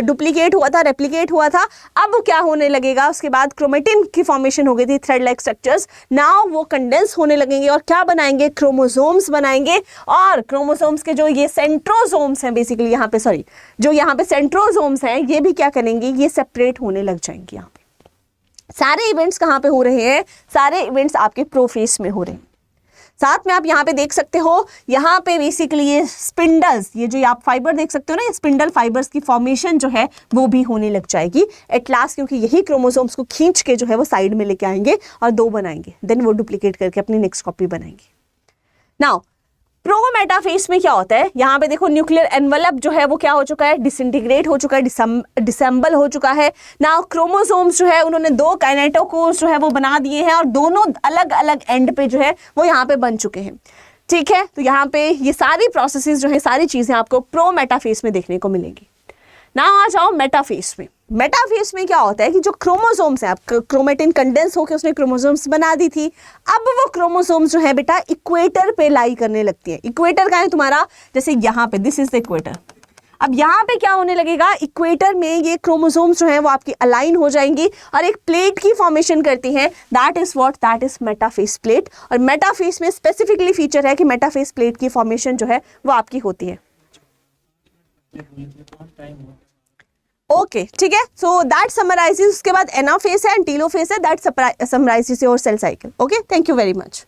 डुप्लीकेट हुआ था, रेप्लिकेट हुआ था। अब क्या होने लगेगा, उसके बाद क्रोमेटिन की फॉर्मेशन हो गई थी, थ्रेड लाइक स्ट्रक्चर्स। नाउ वो कंडेंस होने लगेंगे और क्या बनाएंगे, क्रोमोसोम्स बनाएंगे। और क्रोमोसोम्स के जो ये सेंट्रोसोम्स हैं बेसिकली यहाँ पे, सॉरी जो यहाँ पे सेंट्रोसोम्स हैं, ये भी क्या करेंगे, ये सेपरेट होने लग जाएंगे। यहाँ पे सारे इवेंट्स कहाँ पे हो रहे हैं, सारे इवेंट्स आपके प्रोफेस में हो रहे हैं। साथ में आप यहाँ पे देख सकते हो, यहाँ पे बेसिकली ये स्पिंडल्स, ये जो आप फाइबर देख सकते हो ना, ये स्पिंडल फाइबर्स की फॉर्मेशन जो है वो भी होने लग जाएगी एट लास्ट, क्योंकि यही क्रोमोसोम्स को खींच के जो है वो साइड में लेके आएंगे और 2 बनाएंगे, देन वो डुप्लीकेट करके अपनी नेक्स्ट कॉपी बनाएंगे। नाउ प्रोमेटाफेज में क्या होता है, यहाँ पे देखो न्यूक्लियर एनवलप जो है वो क्या हो चुका है, डिसइंटीग्रेट हो चुका है, डिसेंबल हो चुका है। नाउ क्रोमोसोम्स जो है उन्होंने 2 काइनेटोकोर्स जो है वो बना दिए हैं और दोनों अलग अलग एंड पे जो है वो यहाँ पे बन चुके हैं। ठीक है, तो यहाँ पे ये सारी प्रोसेसेस जो है, सारी चीजें आपको प्रोमेटाफेज में देखने को मिलेंगी। ना आ जाओ मेटाफेज में। मेटाफेज में क्या होता है कि जो क्रोमोसोम्स है, आप क्रोमेटिन कंडेंस होकर उसने क्रोमोसोम्स बना दी थी। अब वो क्रोमोसोम्स जो है बेटा इक्वेटर पे लाई करने लगती है। इक्वेटर का है तुम्हारा, जैसे यहाँ पे दिस इज द इक्वेटर। अब यहाँ पे क्या होने लगेगा, इक्वेटर में ये क्रोमोसोम्स जो है वो आपकी अलाइन हो जाएंगी और एक प्लेट की फॉर्मेशन करती हैं। That is what, that is metaphase plate. और मेटाफेज में स्पेसिफिकली फीचर है कि मेटाफेज प्लेट की फॉर्मेशन जो है वो आपकी होती है। ओके, ठीक है, सो दैट समराइजेस। उसके बाद एनाफेज है एंड टीलोफेज है, that summarises your cell cycle. Okay, thank you very much.